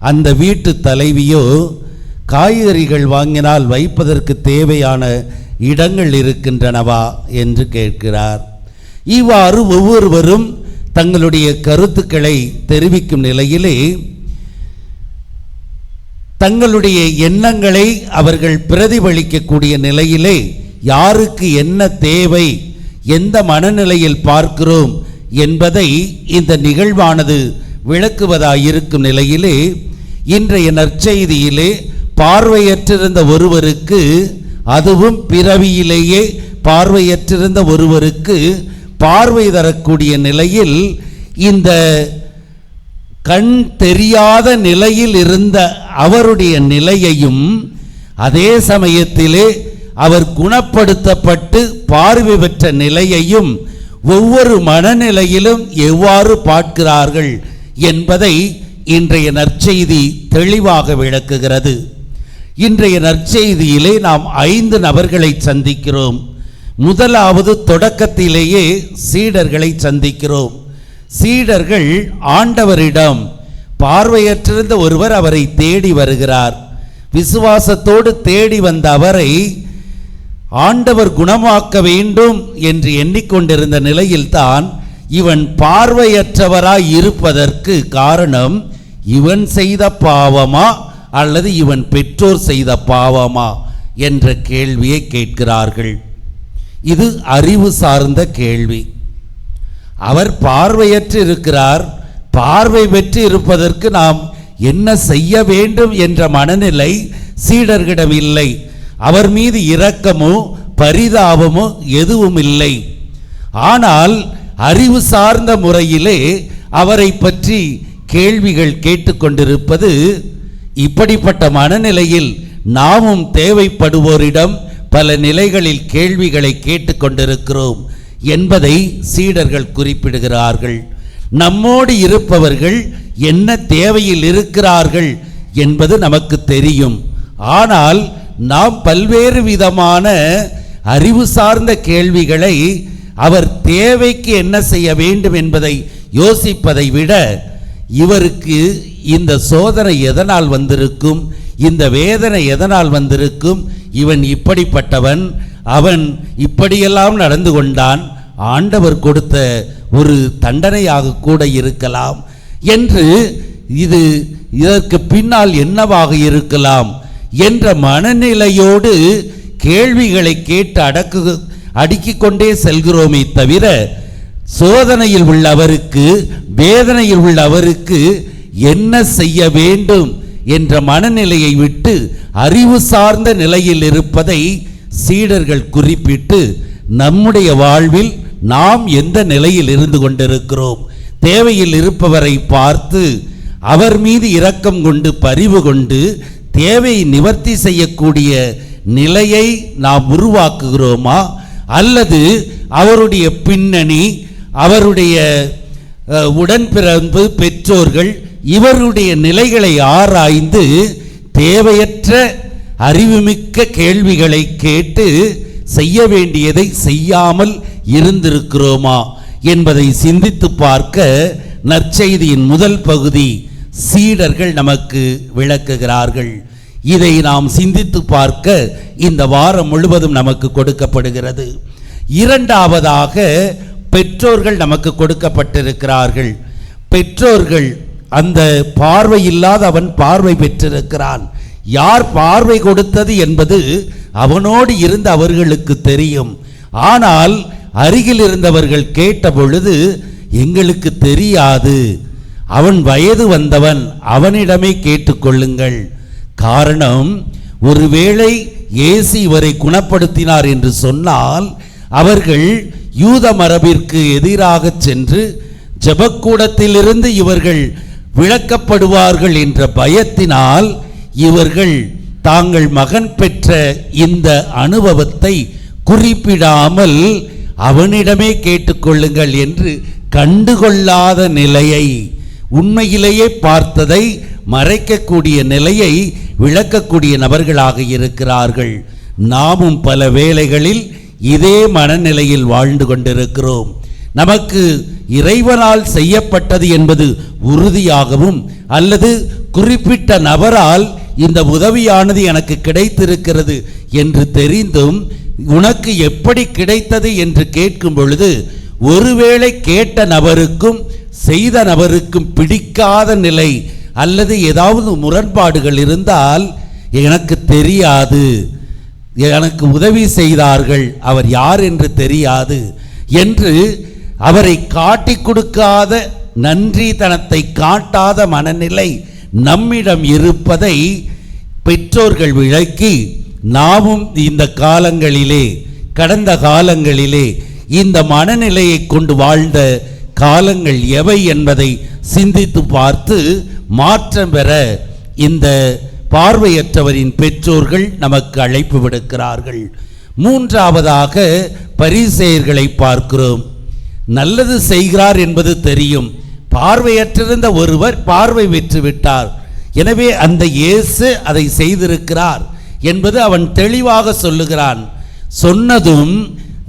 அந்த வீட்டு தலைவியோ காய்கறிகள் வாங்கினால் வைப்பதற்கு தேவையான இடங்கள் இருக்கின்றனவா என்று கேட்கிறார். இவ்வாறு ஒவ்வொருவரும் தங்களுடைய கருத்துக்களை தெரிவிக்கும் நிலையிலே தங்களுடைய எண்ணங்களை அவர்கள் பிரதிபலிக்கக்கூடிய நிலையிலே யாருக்கு என்ன தேவை, எந்த மனநிலையில் பார்க்கிறோம் என்பதை இந்த நிகழ்வானது விளக்குவதாயிருக்கும் நிலையிலே இன்றைய நற்செய்தியிலே பார்வையற்றிருந்த ஒருவருக்கு, அதுவும் பிறவியிலேயே பார்வையற்றிருந்த ஒருவருக்கு பார்வை தரக்கூடிய நிலையில் இந்த கண் தெரியாத நிலையில் இருந்த அவருடைய நிலையையும், அதே சமயத்திலே அவர் குணப்படுத்தப்பட்டு பார்வை பெற்ற நிலையையும் ஒவ்வொரு மனநிலையிலும் எவ்வாறு பார்க்கிறார்கள் என்பதை இன்றைய நற்செய்தி தெளிவாக விளக்குகிறது. இன்றைய நற்செய்தியிலே நாம் 5 நபர்களை சந்திக்கிறோம். முதலாவது தொடக்கத்திலேயே சீடர்களை சந்திக்கிறோம். சீடர்கள் ஆண்டவரிடம், பார்வையற்றிருந்த ஒருவர் அவரை தேடி வருகிறார். விசுவாசத்தோடு தேடி வந்த அவரை ஆண்டவர் குணமாக்க வேண்டும் என்று எண்ணிக்கொண்டிருந்த நிலையில்தான் இவன் பார்வையற்றவராய் இருப்பதற்கு காரணம் இவன் செய்த பாவமா அல்லது இவன் பெற்றோர் செய்த பாவமா என்ற கேள்வியை கேட்கிறார்கள். இது அறிவு சார்ந்த கேள்வி. அவர் பார்வையற்று இருக்கிறார், பார்வை பெற்று இருப்பதற்கு நாம் என்ன செய்ய வேண்டும் என்ற மனநிலை சீடர்களிடம் இல்லை. அவர் மீது இரக்கமோ பரிதாபமோ எதுவும் இல்லை. ஆனால் அறிவு சார்ந்த முறையிலே அவரை பற்றி கேள்விகள் கேட்டுக்கொண்டிருப்பது, இப்படிப்பட்ட மனநிலையில் நாமும் தேவைப்படுவோரிடம் பல நிலைகளில் கேள்விகளை கேட்டுக்கொண்டிருக்கிறோம் என்பதை சீடர்கள் குறிப்பிடுகிறார்கள். நம்மோடு இருப்பவர்கள் என்ன தேவையில் இருக்கிறார்கள் என்பது நமக்கு தெரியும். ஆனால் நாம் பல்வேறு விதமான அறிவு சார்ந்த கேள்விகளை அவர் தேவைக்கு என்ன செய்ய வேண்டும் என்பதை யோசிப்பதை விட, இவருக்கு இந்த சோதனை எதனால் வந்திருக்கும், இந்த வேதனை எதனால் வந்திருக்கும், இவன் இப்படிப்பட்டவன், அவன் இப்படியெல்லாம் நடந்து கொண்டான், ஆண்டவர் கொடுத்த ஒரு தண்டனையாக கூட இருக்கலாம் என்று, இதற்கு பின்னால் என்னவாக இருக்கலாம் என்ற மனநிலையோடு கேள்விகளை கேட்டு அடுக்கிக் கொண்டே செல்கிறோமே தவிர, சோதனையில் உள்ள அவருக்கு, வேதனையில் உள்ள அவருக்கு என்ன செய்ய வேண்டும் என்ற மனநிலையை விட்டு அறிவு சார்ந்த நிலையில் இருப்பதை சீடர்கள் குறிப்பிட்டு, நம்முடைய வாழ்வில் நாம் எந்த நிலையில் இருந்து கொண்டிருக்கிறோம், தேவையில் இருப்பவரை பார்த்து அவர் மீது இரக்கம் கொண்டு பரிவு கொண்டு தேவையை நிவர்த்தி செய்யக்கூடிய நிலையை நாம் உருவாக்குகிறோமா, அல்லது அவருடைய பின்னணி, அவருடைய உடன்பிறப்பு, பெற்றோர்கள், இவருடைய நிலைகளை ஆராய்ந்து தேவையற்ற அறிவுமிக்க கேள்விகளை கேட்டு செய்ய வேண்டியதை செய்யாமல் இருந்திருக்கிறோமா என்பதை சிந்தித்து பார்க்க நற்செய்தியின் முதல் பகுதி சீடர்கள் நமக்கு விளக்குகிறார்கள். இதை நாம் சிந்தித்து பார்க்க இந்த வாரம் முழுவதும் நமக்கு கொடுக்கப்படுகிறது. இரண்டாவதாக பெற்றோர்கள் நமக்கு கொடுக்கப்பட்டிருக்கிறார்கள். பெற்றோர்கள், அந்த பார்வை இல்லாத அவன் பார்வை பெற்றிருக்கிறான். யார் பார்வை கொடுத்தது என்பது அவனோடு இருந்த அவர்களுக்கு தெரியும். ஆனால் அருகில் இருந்தவர்கள் கேட்ட பொழுது, எங்களுக்கு தெரியாது, அவன் வயது வந்தவன், அவனிடமே கேட்டுக்கொள்ளுங்கள். காரணம், ஒருவேளை இயேசு இவரை குணப்படுத்தினார் என்று சொன்னால் அவர்கள் யூத மரபிற்கு எதிராக சென்று ஜெபக்கூடத்திலிருந்து இவர்கள் விளக்கப்படுவார்கள் என்ற பயத்தினால் இவர்கள் தாங்கள் மகன் பெற்ற இந்த அனுபவத்தை குறிப்பிடாமல் அவனிடமே கேட்டுக்கொள்ளுங்கள் என்று கண்டுகொள்ளாத நிலையை, உண்மையிலேயே பார்த்ததை மறைக்கக்கூடிய நிலையை விளக்கக்கூடிய நபர்களாக இருக்கிறார்கள். நாமும் பல வேளைகளில் இதே மனநிலையில் வாழ்ந்து கொண்டிருக்கிறோம். நமக்கு இறைவனால் செய்யப்பட்டது என்பது உறுதியாகவும் அல்லது குறிப்பிட்ட நபரால் இந்த உதவியானது எனக்கு கிடைத்திருக்கிறது என்று தெரிந்தும் உனக்கு எப்படி கிடைத்தது என்று கேட்கும் பொழுது ஒருவேளை கேட்ட நபருக்கும் செய்த நபருக்கும் பிடிக்காத நிலை அல்லது ஏதாவது முரண்பாடுகள் இருந்தால் எனக்கு தெரியாது, எனக்கு உதவி செய்தார்கள், அவர் யார் என்று தெரியாது என்று அவரை காட்டிக் கொடுக்காத, நன்றித்தனத்தை காட்டாத மனநிலை நம்மிடம் இருப்பதை பெற்றோர்கள் விளக்கி நாமும் இந்த காலங்களிலே, கடந்த காலங்களிலே இந்த மனநிலையை கொண்டு வாழ்ந்த காலங்கள் எவை என்பதை சிந்தித்து பார்த்து மாற்றம் பெற இந்த பார்வையற்றவரின் பெற்றோர்கள் நமக்கு அழைப்பு விடுக்கிறார்கள். மூன்றாவதாக பரிசேயர்களை பார்க்கிறோம். நல்லது செய்கிறார் என்பது தெரியும். பார்வையற்றிருந்த ஒருவர் பார்வை பெற்று விட்டார். எனவே அந்த இயேசு அதை செய்திருக்கிறார் என்பது அவன் தெளிவாக சொல்லுகிறான். சொன்னதும்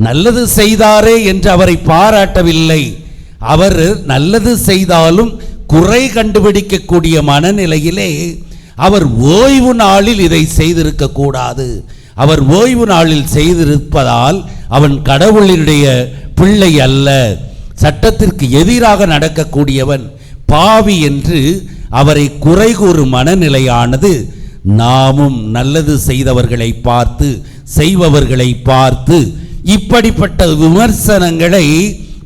நல்லது செய்தாரே என்று அவரை பாராட்டவில்லை. அவர் நல்லது செய்தாலும் குறை கண்டுபிடிக்கக்கூடிய மனநிலையிலே அவர் ஓய்வு நாளில் இதை செய்திருக்க கூடாது. அவர் ஓய்வு நாளில் செய்திருப்பதால் அவன் கடவுளினுடைய பிள்ளை அல்ல, சட்டத்திற்கு எதிராக நடக்கக்கூடியவன், பாவி என்று அவரை குறை கூறும் மனநிலையானது நாமும் நல்லது செய்தவர்களை பார்த்து, செய்பவர்களை பார்த்து இப்படிப்பட்ட விமர்சனங்களை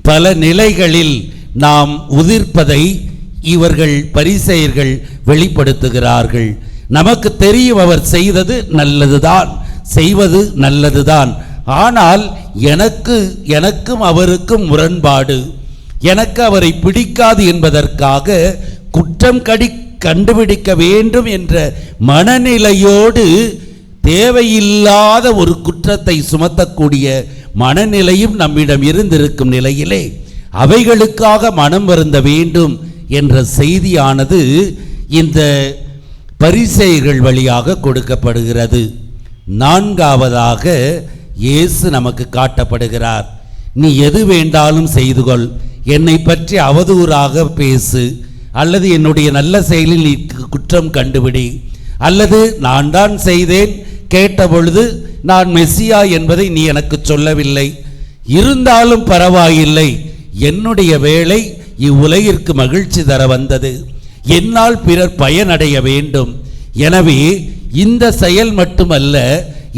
பல நிலைகளில் நாம் உதிர்ப்பதை இவர்கள் பரிசேயர்கள் வெளிப்படுத்துகிறார்கள். நமக்கு தெரியும் அவர் செய்தது நல்லதுதான், செய்வது நல்லதுதான். ஆனால் எனக்கும் அவருக்கும் முரண்பாடு, எனக்கு அவரை பிடிக்காது என்பதற்காக குற்றம் கண்டுபிடிக்க வேண்டும் என்ற மனநிலையோடு தேவையில்லாத ஒரு குற்றத்தை சுமத்தக்கூடிய மனநிலையும் நம்மிடம் இருந்திருக்கும் நிலையிலே அவைகளுக்காக மனம் வருந்த வேண்டும் என்ற செய்தியானது இந்த பரிசேயர்கள் வழியாக கொடுக்கப்படுகிறது. நான்காவதாக இயேசு நமக்கு காட்டப்படுகிறார். நீ எது வேண்டாலும் செய்து கொள், என்னை பற்றி அவதூறாக பேசு, அல்லது என்னுடைய நல்ல செயலில் நீ குற்றம் கண்டுபிடி, அல்லது நான் தான் செய்தேன், கேட்டபொழுது நான் மெசியா என்பதை நீ எனக்கு சொல்லவில்லை, இருந்தாலும் பரவாயில்லை, என்னுடைய வேலை இவ்வுலகிற்கு மகிழ்ச்சி தர வந்தது, என்னால் பிறர் பயனடைய வேண்டும், எனவே இந்த செயல் மட்டுமல்ல,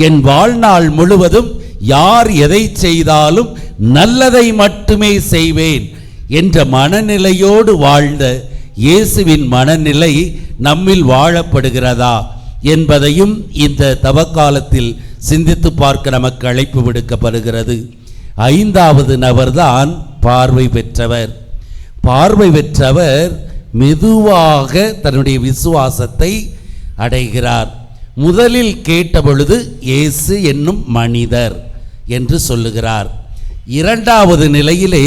என் வாழ்நாள் முழுவதும் யார் எதை செய்தாலும் நல்லதை மட்டுமே செய்வேன் என்ற மனநிலையோடு வாழ்ந்த இயேசுவின் மனநிலை நம்மில் வாழப்படுகிறதா என்பதையும் இந்த தவக்காலத்தில் சிந்தித்து பார்க்க நமக்கு அழைப்பு விடுக்கப்படுகிறது. ஐந்தாவது நபர்தான் பார்வை பெற்றவர். பார்வை பெற்றவர் மெதுவாக தன்னுடைய விசுவாசத்தை அடைகிறார். முதலில் கேட்டபொழுது இயேசு என்னும் மனிதர் என்று சொல்லுகிறார். இரண்டாவது நிலையிலே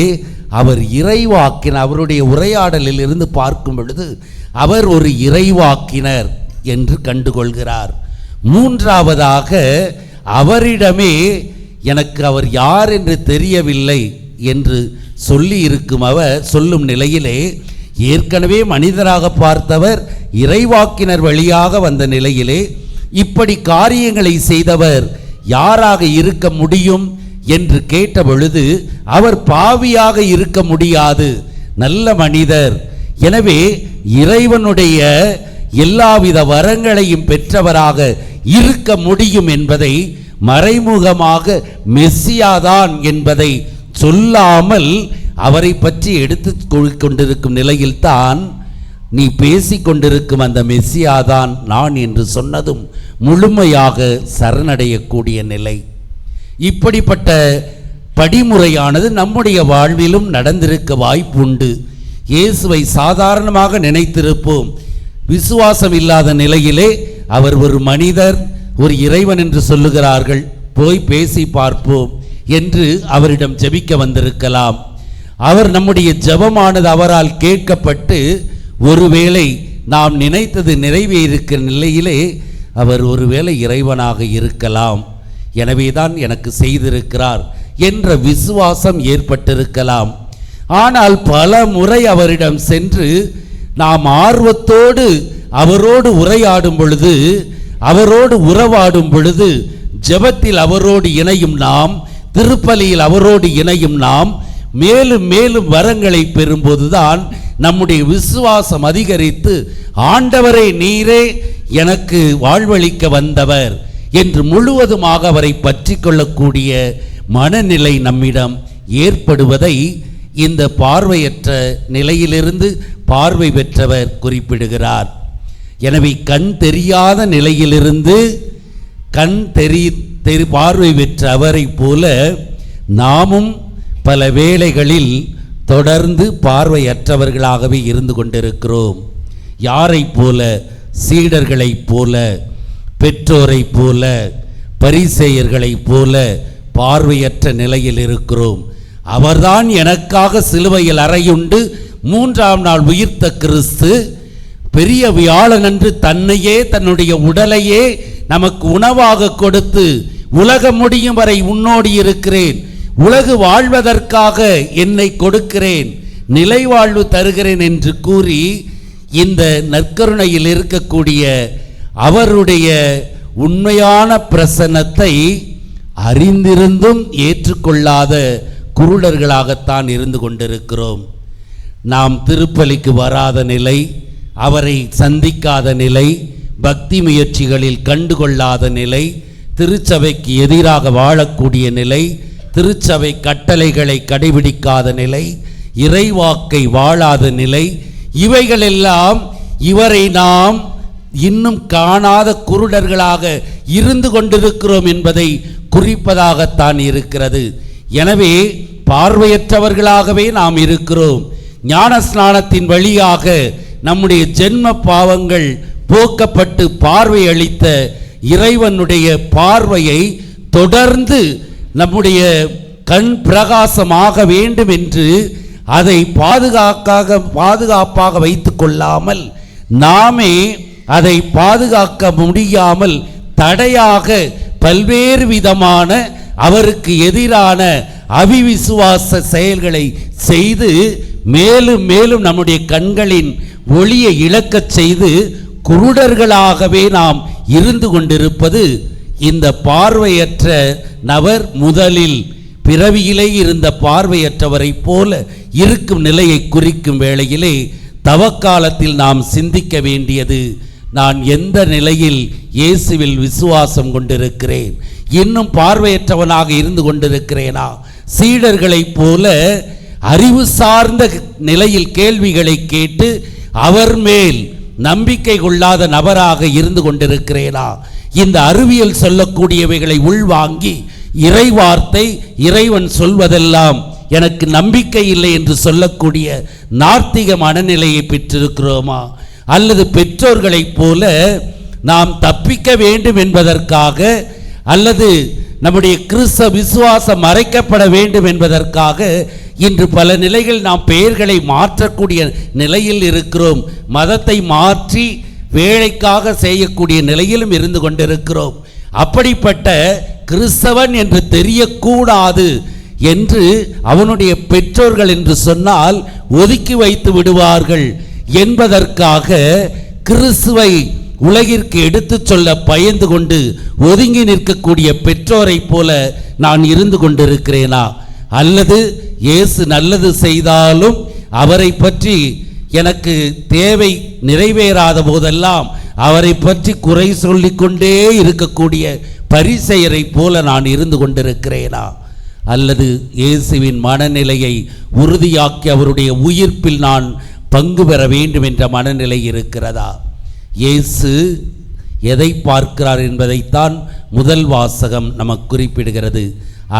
அவர் இறைவாக்கினர், அவருடைய உரையாடலில் இருந்து பார்க்கும் பொழுது அவர் ஒரு இறைவாக்கினர் என்று கண்டுகொள்கிறார். மூன்றாவதாக அவரிடமே எனக்கு அவர் யார் என்று தெரியவில்லை என்று சொல்லி இருக்கும் அவர் சொல்லும் நிலையிலே ஏற்கனவே மனிதராக பார்த்தவர் இறைவாக்கினர் வழியாக வந்த நிலையிலே இப்படி காரியங்களை செய்தவர் யாராக இருக்க முடியும் என்று கேட்ட பொழுது அவர் பாவியாக இருக்க முடியாது, நல்ல மனிதர், எனவே இறைவனுடைய எல்லாவித வரங்களையும் பெற்றவராக இருக்க முடியும் என்பதை மறைமுகமாக மெசியாதான் என்பதை சொல்லாமல் அவரை பற்றி எடுத்து கொண்டிருக்கும் நிலையில்தான் நீ பேசிக்கொண்டிருக்கும் அந்த மெசியாதான் நான் என்று சொன்னதும் முழுமையாக சரணடையக்கூடிய நிலை. இப்படிப்பட்ட படிமுறையானது நம்முடைய வாழ்விலும் நடந்திருக்க வாய்ப்புண்டு. இயேசுவை சாதாரணமாக நினைத்திருப்போம். விசுவாசம் இல்லாத நிலையிலே அவர் ஒரு மனிதர், ஒரு இறைவன் என்று சொல்லுகிறார்கள், போய் பேசி பார்ப்போம் என்று அவரிடம் ஜெபிக்க வந்திருக்கலாம். அவர் நம்முடைய ஜெபமானது அவரால் கேட்கப்பட்டு ஒருவேளை நாம் நினைத்தது நிறைவேறியிருக்கிற நிலையிலே அவர் ஒருவேளை இறைவனாக இருக்கலாம், எனவேதான் எனக்கு செய்திருக்கிறார் என்ற விசுவாசம் ஏற்பட்டிருக்கலாம். ஆனால் பல முறை அவரிடம் சென்று நாம் ஆர்வத்தோடு அவரோடு உரையாடும் பொழுது, அவரோடு உறவாடும் பொழுது, ஜெபத்தில் அவரோடு இணையும் நாம், திருப்பலியில் அவரோடு இணையும் நாம், மேலும் மேலும் வரங்களை பெறும்போதுதான் நம்முடைய விசுவாசம் அதிகரித்து, ஆண்டவரே நீரே எனக்கு வாழ்வளிக்க வந்தவர் என்று முழுவதுமாக அவரை பற்றி கொள்ளக்கூடிய மனநிலை நம்மிடம் ஏற்படுவதை இந்த பார்வையற்ற நிலையிலிருந்து பார்வை பெற்றவர் குறிப்பிடுகிறார். எனவே கண் தெரியாத நிலையிலிருந்து பார்வை பெற்ற அவரை போல நாமும் பல வேளைகளில் தொடர்ந்து பார்வையற்றவர்களாகவே இருந்து கொண்டிருக்கிறோம். யாரை போல? சீடர்களைப் போல, பெற்றோரைப் போல, பரிசேயர்களைப் போல பார்வையற்ற நிலையில் இருக்கிறோம். அவர்தான் எனக்காக சிலுவையில் அறையுண்டு 3ஆம் நாள் உயிர்த்த கிறிஸ்து, பெரிய வியாழனன்று தன்னையே, தன்னுடைய உடலையே நமக்கு உணவாக கொடுத்து, உலகம் முடியும் வரை உன்னோடு இருக்கிறேன், உலகு வாழ்வதற்காக என்னை கொடுக்கிறேன், நிலை வாழ்வு தருகிறேன் என்று கூறி இந்த நற்கருணையில் இருக்கக்கூடிய அவருடைய உண்மையான பிரசன்னத்தை அறிந்திருந்தும் ஏற்றுக்கொள்ளாத குருடர்களாகத்தான் இருந்து கொண்டிருக்கிறோம். நாம் திருப்பலிக்கு வராத நிலை, அவரை சந்திக்காத நிலை, பக்தி முயற்சிகளில் கண்டுகொள்ளாத நிலை, திருச்சபைக்கு எதிராக வாழக்கூடிய நிலை, திருச்சபை கட்டளைகளை கடைபிடிக்காத நிலை, இறைவாக்கை வாழாத நிலை, இவைகளெல்லாம் இவரை நாம் இன்னும் காணாத குருடர்களாக இருந்து கொண்டிருக்கிறோம் என்பதை குறிப்பதாகத்தான் இருக்கிறது. எனவே பார்வையற்றவர்களாகவே நாம் இருக்கிறோம். ஞான ஸ்நானத்தின் வழியாக நம்முடைய ஜென்ம பாவங்கள் போக்கப்பட்டு பார்வை அளித்த இறைவனுடைய பார்வையை தொடர்ந்து நம்முடைய கண் பிரகாசமாக வேண்டும் என்று அதை பாதுகாப்பாக வைத்து கொள்ளாமல், நாமே அதை பாதுகாக்க முடியாமல் தடையாக பல்வேறு விதமான அவருக்கு எதிரான அவிவிசுவாச செயல்களை செய்து மேலும் மேலும் நம்முடைய கண்களின் ஒளியை இழக்கச் செய்து குருடர்களாகவே நாம் இருந்து கொண்டிருப்பது இந்த பார்வையற்ற நபர் முதலில் பிறவியிலே இருந்த பார்வையற்றவரை போல இருக்கும் நிலையை குறிக்கும் வேளையிலே தவக்காலத்தில் நாம் சிந்திக்க வேண்டியது, நான் எந்த நிலையில் இயேசுவில் விசுவாசம் கொண்டிருக்கிறேன்? இன்னும் பார்வையற்றவனாக இருந்து கொண்டிருக்கிறேனா? சீடர்களைப் போல அறிவு சார்ந்த நிலையில் கேள்விகளை கேட்டு அவர் மேல் நம்பிக்கை கொள்ளாத நபராக இருந்து கொண்டிருக்கிறேனா? இந்த அறிவியல் சொல்லக்கூடியவைகளை உள்வாங்கி இறைவார்த்தை, இறைவன் சொல்வதெல்லாம் எனக்கு நம்பிக்கை இல்லை என்று சொல்லக்கூடிய நார்த்திக மனநிலையை பெற்றிருக்கிறோமா? அல்லது பெற்றோர்களைப் போல நாம் தப்பிக்க வேண்டும் என்பதற்காக, அல்லது நம்முடைய கிறிஸ்தவ விசுவாசம் மறைக்கப்பட வேண்டும் என்பதற்காக இன்று பல நிலைகள் நாம் பெயர்களை மாற்றக்கூடிய நிலையில் இருக்கிறோம். மதத்தை மாற்றி வேலைக்காக செய்யக்கூடிய நிலையிலும் இருந்து கொண்டிருக்கிறோம். அப்படிப்பட்ட கிறிஸ்தவன் என்று தெரியக்கூடாது என்று அவனுடைய பெற்றோர்கள் என்று சொன்னால் ஒதுக்கி வைத்து விடுவார்கள் என்பதற்காக கிறிஸ்துவை உலகிற்கு எடுத்துச் சொல்ல பயந்து கொண்டு ஒதுங்கி நிற்கக்கூடிய பெற்றோரைப் போல நான் இருந்து கொண்டிருக்கிறேனா? அல்லது இயேசு நல்லது செய்தாலும் அவரை பற்றி எனக்கு தேவை நிறைவேறாத போதெல்லாம் அவரை பற்றி குறை சொல்லிக்கொண்டே இருக்கக்கூடிய பரிசேயரை போல நான் இருந்து கொண்டிருக்கிறேனா? அல்லது இயேசுவின் மனநிலையை உறுதியாக்கி அவருடைய உயிர்ப்பில் நான் பங்கு பெற வேண்டும் என்ற மனநிலை இருக்கிறதா? இயேசு எதை பார்க்கிறார் என்பதைத்தான் முதல் வாசகம் நமக்கு குறிப்பிடுகிறது.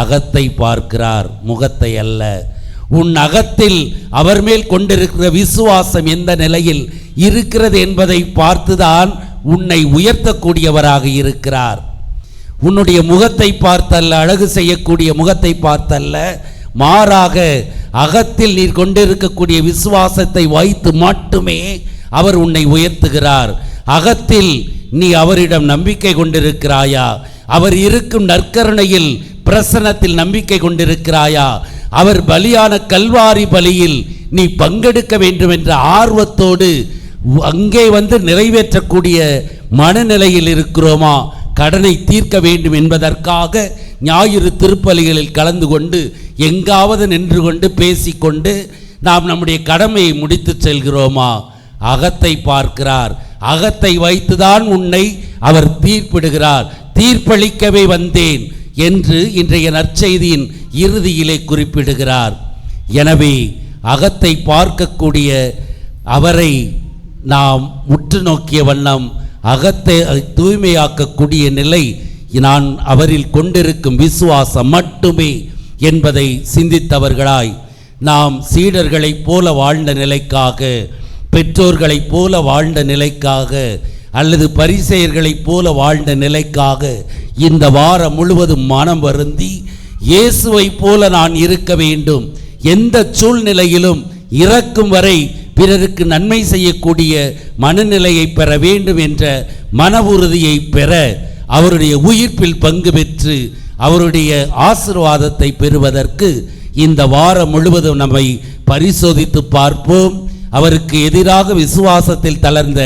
அகத்தை பார்க்கிறார், முகத்தை அல்ல. உன் அகத்தில் அவர் மேல் கொண்டிருக்கிற விசுவாசம் எந்த நிலையில் இருக்கிறது என்பதை பார்த்துதான் உன்னை உயர்த்தக்கூடியவராக இருக்கிறார். உன்னுடைய முகத்தை பார்த்தல்ல, அழகு செய்யக்கூடிய முகத்தை பார்த்தல்ல, மாறாக அகத்தில் நீர் கொண்டிருக்கக்கூடிய விசுவாசத்தை வைத்து மட்டுமே அவர் உன்னை உயர்த்துகிறார். அகத்தில் நீ அவரிடம் நம்பிக்கை கொண்டிருக்கிறாயா? அவர் இருக்கும் நற்கருணையில் பிரசன்னத்தில் நம்பிக்கை கொண்டிருக்கிறாயா? அவர் பலியான கல்வாரி பலியில் நீ பங்கெடுக்க வேண்டும் என்ற ஆர்வத்தோடு அங்கே வந்து நிறைவேற்றக்கூடிய மனநிலையில் இருக்கிறோமா? கடனை தீர்க்க வேண்டும் என்பதற்காக ஞாயிறு திருப்பலிகளில் கலந்து கொண்டு எங்காவது நின்று கொண்டு பேசிக்கொண்டு நாம் நம்முடைய கடமையை முடித்து செல்கிறோமா? அகத்தை பார்க்கிறார். அகத்தை வைத்துதான் உன்னை அவர் தீர்ப்பிடுகிறார். தீர்ப்பளிக்கவே வந்தேன் என்று இன்றைய நற்செய்தியின் இறுதியிலே குறிப்பிடுகிறார். எனவே அகத்தை பார்க்கக்கூடிய அவரை நாம் உற்று நோக்கிய வண்ணம் அகத்தை தூய்மையாக்கக்கூடிய நிலை நான் அவரில் கொண்டிருக்கும் விசுவாசம் மட்டுமே என்பதை சிந்தித்தவர்களாய் நாம் சீடர்களைப் போல வாழ்ந்த நிலைக்காக, பெற்றோர்களைப் போல வாழ்ந்த நிலைக்காக, அல்லது பரிசேயர்களைப் போல வாழ்ந்த நிலைக்காக இந்த வாரம் முழுவதும் மனம் வருந்தி இயேசுவைப் போல நான் இருக்க வேண்டும், எந்த சூழ்நிலையிலும் இறக்கும் வரை பிறருக்கு நன்மை செய்யக்கூடிய மனநிலையை பெற வேண்டும் என்ற மன உறுதியை பெற அவருடைய உயிர்ப்பில் பங்கு பெற்று அவருடைய ஆசீர்வாதத்தை பெறுவதற்கு இந்த வாரம் முழுவதும் நம்மை பரிசோதித்து பார்ப்போம். அவருக்கு எதிராக விசுவாசத்தில் தளர்ந்த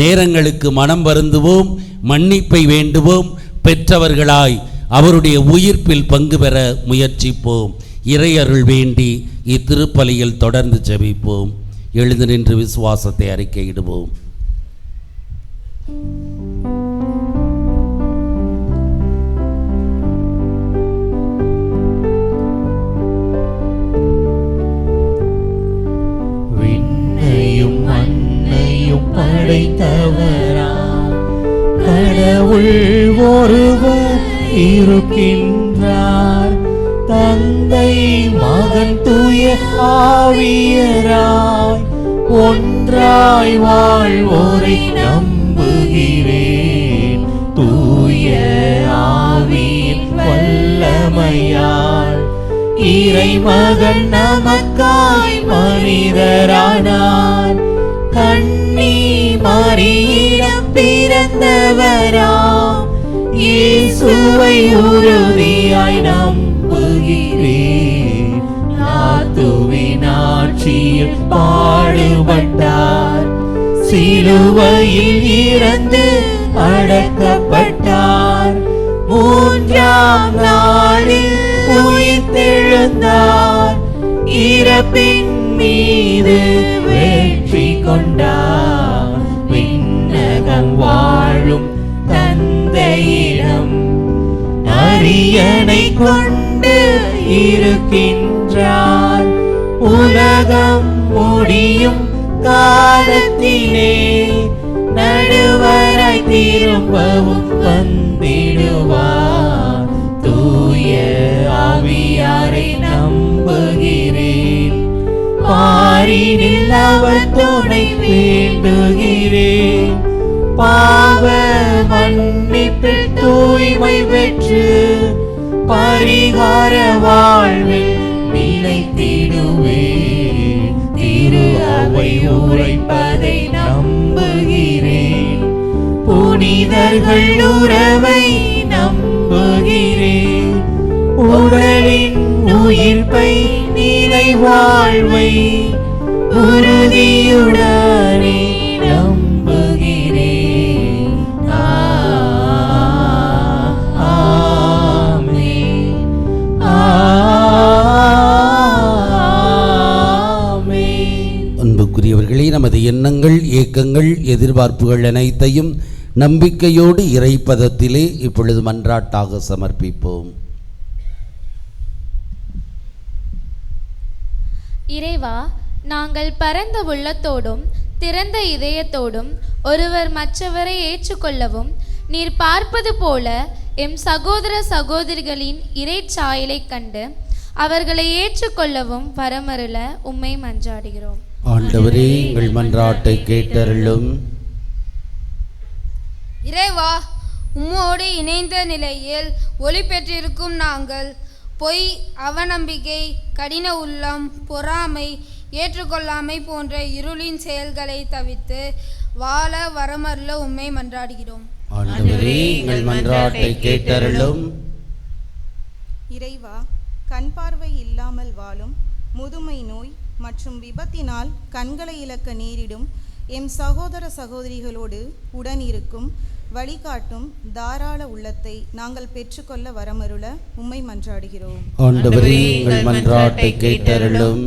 நேரங்களுக்கு மனம் வருந்துவோம், மன்னிப்பை வேண்டுவோம், பெற்றவர்களாய் அவருடைய உயிர்ப்பில் பங்கு பெற முயற்சிப்போம். இறையருள் வேண்டி இத்திருப்பலியில் தொடர்ந்து ஜெபிப்போம். எழுந்து நின்று விசுவாசத்தை அறிக்கையிடுவோம். விண்ணையும் மண்ணையும் படைத்தவராம் கடவுள் ஒருவர் இருக்கின்றார். தந்தை மகன் தூய ஆவியராய் ஒன்றாய் வாழ்வோரை நம்புகிறேன். தூய ஆவியின் வல்லமையால் இறைமகன் நமக்காய் மனிதரானார். கன்னி மரியிடம் பிறந்தவராம் இயேசுவை உறுதியாய் நம்புகிறேன். நாத்துவின் ஆட்சியில் பாடுபட்டார், சிலுவையில் இறந்து அடக்கப்பட்டார், மூன்றாம் நாளில் உயிர்த்தெழுந்தார், இறப்பின் மீது வெற்றி கொண்டார். விண்ணகம் வாழும் தந்தையிடம் அரியணை கொண்டு இருக்கின்றார். உலகம் முடியும் காலத்திலே நடுவராய் திரும்பவும் வந்திடுவார். தூய ஆவியாரை நம்புகிறேன், பாரினில் அவர் துணை வேண்டுகிறேன். பாவ மன்னிப்பில் தூய்மை பெற்று பரிகார வாழ்வில் நிலைத்திடுவேன். திரு அவை உரைப்பதை நம்புகிறேன், புனிதர்கள் உறவை நம்புகிறேன். உடலின் உயிர்ப்பை நிலை வாழ்வை உறுதியுடனே நம்புகிறேன். ஆமென், ஆமென். அன்புக்குரியவர்களே, நமது எண்ணங்கள், ஏக்கங்கள், எதிர்பார்ப்புகள் அனைத்தையும் நம்பிக்கையோடு இறைப்பதத்திலே இப்பொழுது மன்றாட்டாக சமர்ப்பிப்போம். இறைவா, நாங்கள் பரந்த உள்ளத்தோடும் திறந்த இதயத்தோடும் ஒருவர் மற்றவரை ஏற்றுக்கொள்ளவும் நீர் பார்ப்பது போல எம் சகோதர சகோதரிகளின் இறைச்சாயலை கண்டு அவர்களை ஏற்றுக்கொள்ளவும் வரமருள உம்மை மன்றாடுகிறோம். ஆண்டவரே, எங்கள் மன்றாட்டை கேட்டருளும். இறைவா, உம்மோடு இணைந்த நிலையில் ஒளி பெற்றிருக்கும் நாங்கள் பொய், அவநம்பிக்கை, கடின உள்ளம், பொறாமை, ஏற்றுக்கொள்ளாமை போன்ற இருளின் செயல்களை தவிர்த்து வாழ வரமருள உம்மை மன்றாடுகிறோம். ஆண்டவரே, எங்கள் மன்றாட்டை கேட்டருளும். இறைவா, கண் பார்வை இல்லாமல் வாழும், முதுமை நோய் மற்றும் விபத்தினால் கண்களை இழக்க நேரிடும் எம் சகோதர சகோதரிகளோடு உடன் இருக்கும் வழிகாட்டும் தாராள உள்ளத்தை நாங்கள் பெற்றுக்கொள்ள வரமருள உம்மை மன்றாடுகிறோம். ஆண்டவரே, எங்கள் மன்றாட்டை கேட்டருளும்.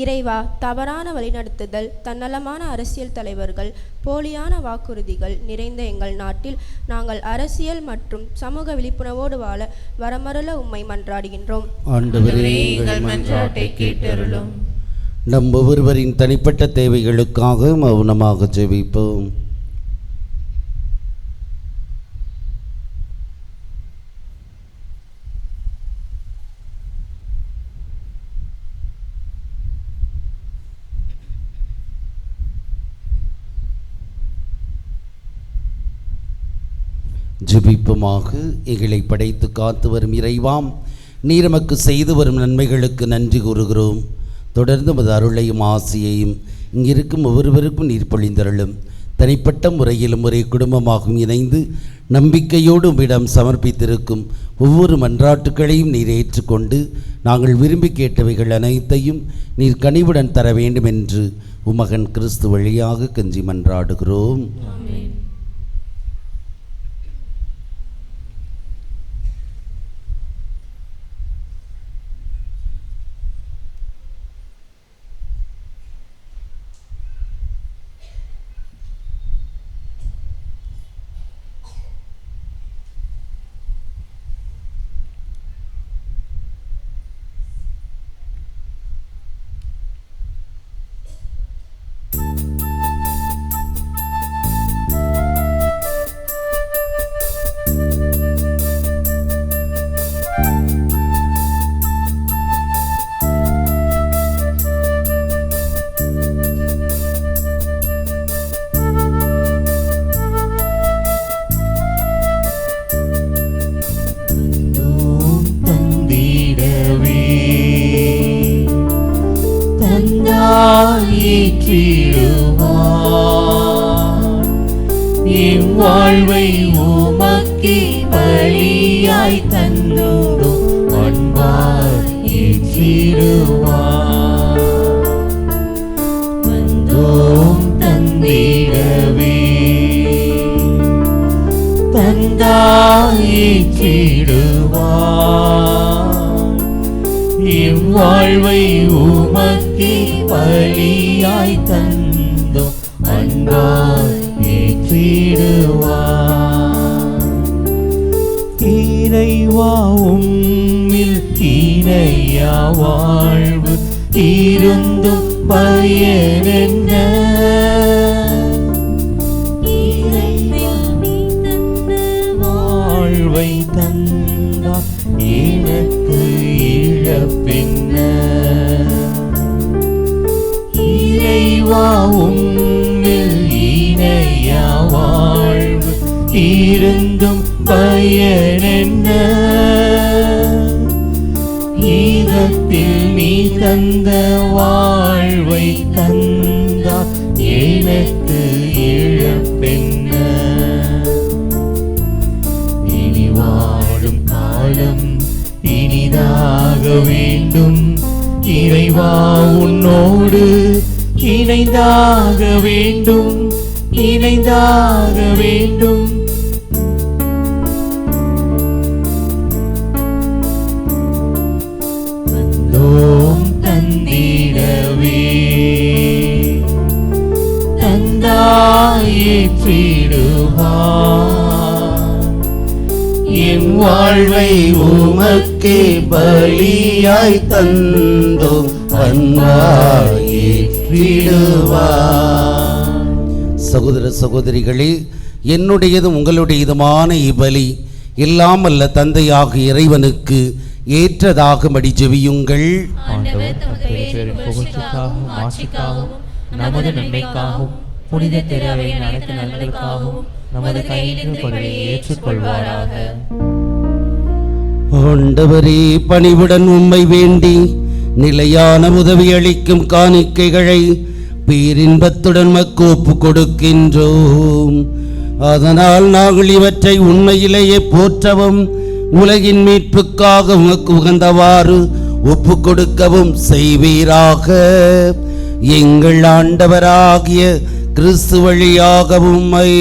இறைவா, தவறான வழிநடத்துதல், தன்னலமான அரசியல் தலைவர்கள், போலியான வாக்குறுதிகள் நிறைந்த எங்கள் நாட்டில் நாங்கள் அரசியல் மற்றும் சமூக விழிப்புணர்வோடு வாழ வரமருள உம்மை மன்றாடுகின்றோம். ஆண்டவரே, எங்கள் மன்றாட்டை கேட்டருளும். நம் ஒவ்வொருவரின் தனிப்பட்ட தேவைகளுக்காக மௌனமாக ஜெபிப்போம். ஜெபிப்புமாக. எங்களை படைத்து காத்து வரும் இறைவாம், நீர் எமக்கு செய்து வரும் நன்மைகளுக்கு நன்றி கூறுகிறோம். தொடர்ந்து உமது அருளையும் ஆசியையும் இங்கிருக்கும் ஒவ்வொருவருக்கும் நீர் பொழிந்தருளும். தனிப்பட்ட முறையிலும் ஒரே குடும்பமாகவும் இணைந்து நம்பிக்கையோடு உம்மிடம் சமர்ப்பித்திருக்கும் ஒவ்வொரு மன்றாட்டுக்களையும் நீர் ஏற்றுக்கொண்டு நாங்கள் விரும்பி கேட்டவைகள் அனைத்தையும் நீர் கனிவுடன் தர வேண்டும் என்று உமகன் கிறிஸ்து வழியாக கெஞ்சி மன்றாடுகிறோம். வாழ்வை உமக்கே பலியாய் தந்தோம் அன்பாய் ஏற்றிடுவார். வந்தோம் தந்திடவே தந்தாய் ஏற்றிடுவார். இவ்வாழ்வை உமக்கே பலியாய் தந்தோம் அன்பாய் இறைவா, உம்மில் இணையா வாழ்வு இருந்தும் பயனென்ன? வாழ்வை தந்தா எனக்கு இழப்பென்ன? இறைவா, உம்மில் இணையா வாழ்வு இருந்தும் பயனென்ன? ஈகத்தில் நீ தந்த வாழ்வை தந்தா எனக்கு இழப்பென்ன? இனி வாழும் காலம் இனிதாக வேண்டும். இறைவா, உன்னோடு இணைந்தாக வேண்டும், இணைந்தாக வேண்டும். வந்தோம் தந்திடவே தந்தாய் ஏற்றிடுவார். என் வாழ்வை உமக்கே பலியாய் தந்தோம் அன்பாய் ஏற்றிடுவார். சகோதர சகோதரிகளே, என்னுடையதும் உங்களுடையதுமான இப்பலி எல்லாம் அல்ல தந்தையாகிய இறைவனுக்கு ஏற்றதாகும்படி ஜெபியுங்கள். நமது நன்மைக்காகவும் புனித திரவையின் அனைத்து நலன்களுக்காகவும் நமது கையிலிருந்து ஏற்றுக்கொள்வாராக. ஆண்டவரே, பணிவுடன் உம்மை வேண்டி நிலையான உதவி அளிக்கும் காணிக்கைகளை பேரின்பத்துடன் மக்கு ஒப்பு கொடுக்கின்றோம். அதனால் நாங்கள் இவற்றை உண்மையிலேயே போற்றவும் உலகின் மீட்புக்காக உமக்கு உகந்தவாறு ஒப்பு கொடுக்கவும் செய்வீராக. எங்கள் ஆண்டவராகிய கிறிஸ்து வழியாக உம்மை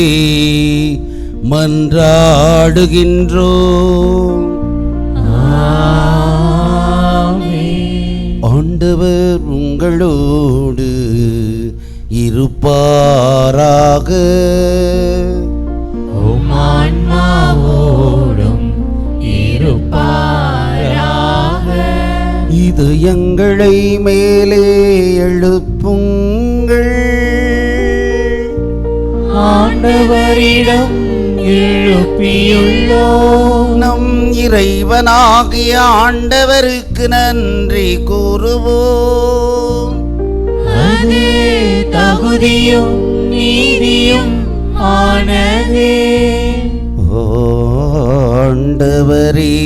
மன்றாடுகின்றோம். ஆண்டவர் உங்களோடு இருப்பாராக. உம் ஆன்மாவோடும் இருப்பாராக. இது எங்களை மேலே எழுப்புங்கள். ஆண்டவரிடம் எழுப்பியுள்ளோம். நம் இறைவனாகிய ஆண்டவருக்கு நன்றி கூறுவோம். அது தகுதியும் நீதியும் ஆனதே. ஆண்டவரே,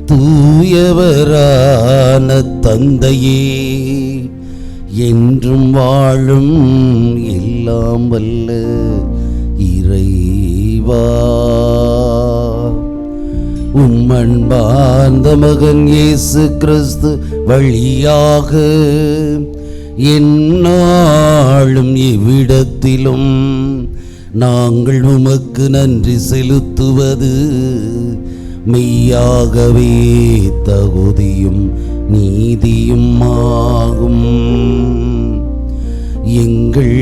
தூயவரான தந்தையே, என்றும் வாழும் எல்லாம் வல்ல இறைவா, உம்மன்பார்ந்த மகன் இயேசு கிறிஸ்து வழியாக எந்நாளும் இவ்விடத்திலும் நாங்கள் உமக்கு நன்றி செலுத்துவது மெய்யாகவே தகுதியும் நீதியும் ஆகும். எங்கள்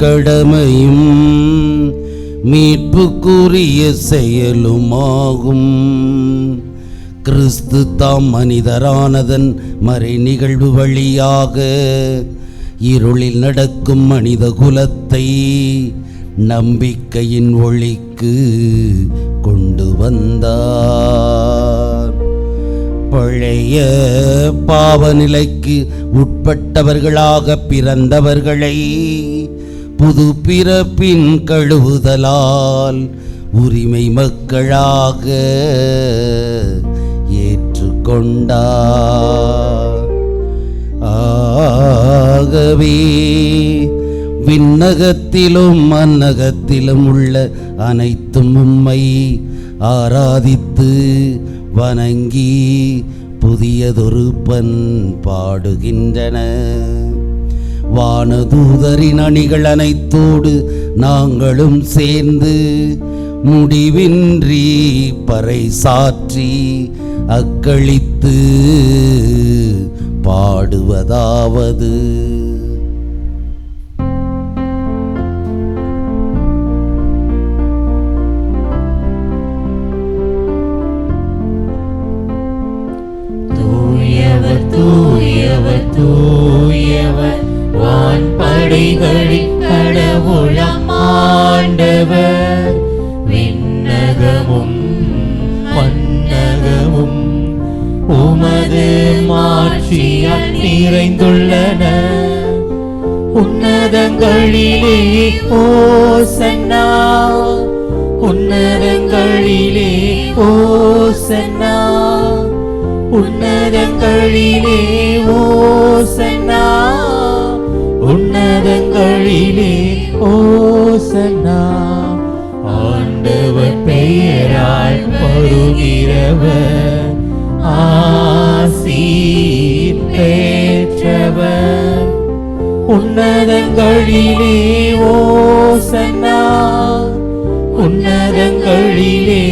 கடமையும் மீட்புக்குரிய செயலுமாகும். கிறிஸ்து தாம் மனிதரானதன் மறை நிகழ்வு வழியாக இருளில் நடக்கும் மனித குலத்தை நம்பிக்கையின் ஒளிக்கு கொண்டு வந்தார். பழைய பாவநிலைக்கு உட்பட்டவர்களாக பிறந்தவர்களை புது பிறப்பின் கழுவுதலால் உரிமை மக்களாக ஏற்றுக்கொண்டார். ஆகவே விண்ணகத்திலும் மன்னகத்திலும் உள்ள அனைத்தும் உம்மை ஆராதித்து வணங்கி புதியதொரு பண்பாடுகின்றன. வானதூதரின் அணிகள் அனைத்தோடு நாங்களும் சேர்ந்து முடிவின்றி பறைசாற்றி அக்களித்து பாடுவதாவது: தூயவர் தூயவர் தூயவர் வான்படைகளின் கடவுளாம் ஆண்டவர். விண்ணகமும் மண்ணகமும் உமது மாட்சியால் நிறைந்துள்ளன. உன்னதங்களிலே ஓசன்னா, உன்னதங்களிலே ஓசன்னா, உன்னதங்களிலே ஓசன்னா, உன்னதங்களிலே ஓசன்னா. ஆண்டவர் பெயரால் வருகிறவர் ஆசீர் பெற்றவர். உன்னதங்களிலே ஓசன்னா, உன்னதங்களிலே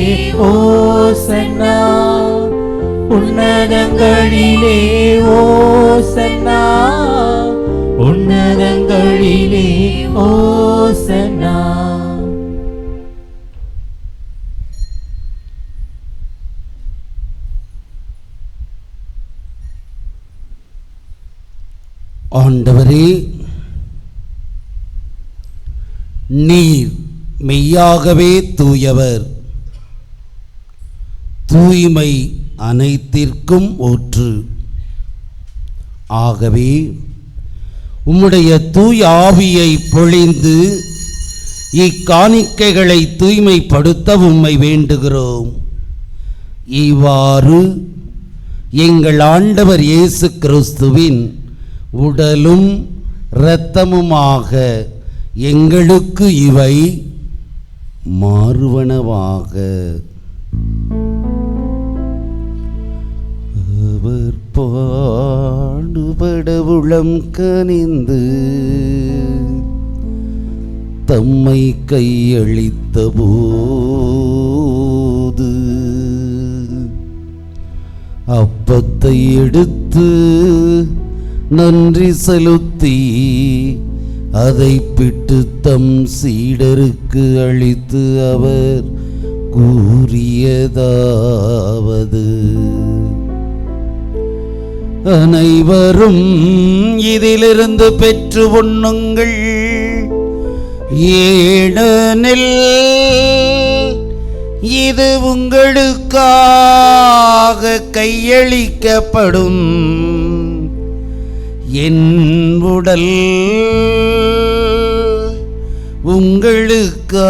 ஓசன்னா, உன்னதங்களிலே ஓசன்னா, உன்னதங்களிலே ஓசன்னா. ஆண்டவரே, நீர் மெய்யாகவே தூயவர், தூய்மை அனைத்திற்கும் ஊற்று. ஆகவே உம்முடைய தூய ஆவியை பொழிந்து இக்காணிக்கைகளை தூய்மைப்படுத்த உம்மை வேண்டுகிறோம். இவ்வாறு எங்கள் ஆண்டவர் இயேசு கிறிஸ்துவின் உடலும் இரத்தமுமாக எங்களுக்கு இவை மாறுவனவாக. அவர் பாடுபட உளம் கனிந்து தம்மை கையளித்த போது அப்பத்தை எடுத்து நன்றி செலுத்தி அதை பிட்டு தம் சீடருக்கு அளித்து அவர் கூறியதாவது: அனைவரும் இதிலிருந்து பெற்று உண்ணுங்கள், ஏனெனில் இது உங்களுக்காக கையளிக்கப்படும் என் உடல், உங்களுக்காக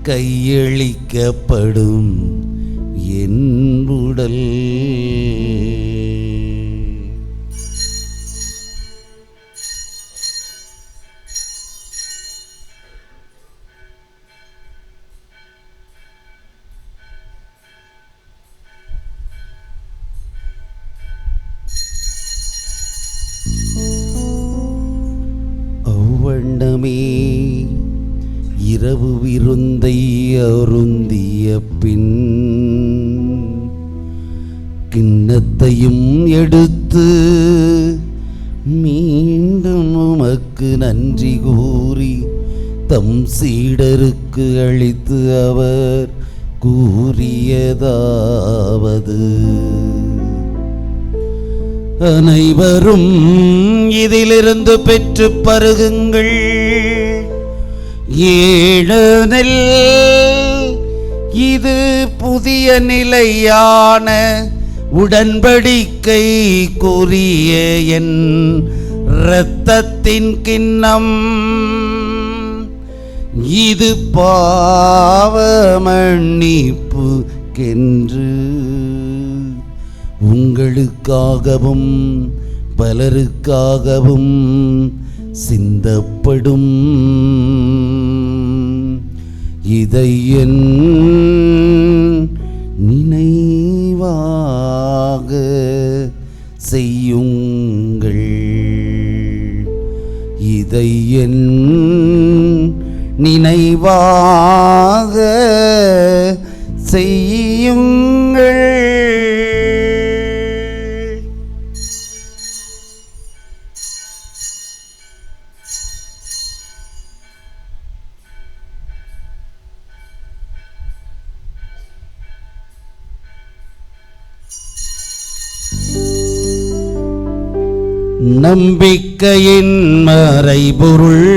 கையளிக்கப்படும் என் உடல். அவ்வண்ணமே இரவு விருந்தை அருந்திய பின் கிண்ணத்தையும் எடுத்து மீண்டும் உமக்கு நன்றி கூறி தம் சீடருக்கு அளித்து அவர் கூறியதாவது: அனைவரும் இதிலிருந்து பெற்று பருகுங்கள், ஏனெனில் இது புதிய நிலையான உடன்படிக்கை கூறிய என் இரத்தத்தின் கிண்ணம். இது பாவ மன்னிப்புக்கென்று உங்களுக்காகவும் பலருக்காகவும் சிந்தப்படும். இதை என் நினைவாக செய்யுங்கள். இதை என் நினைவாக செய்யுங்கள். நம்பிக்கையின் மறைபொருள்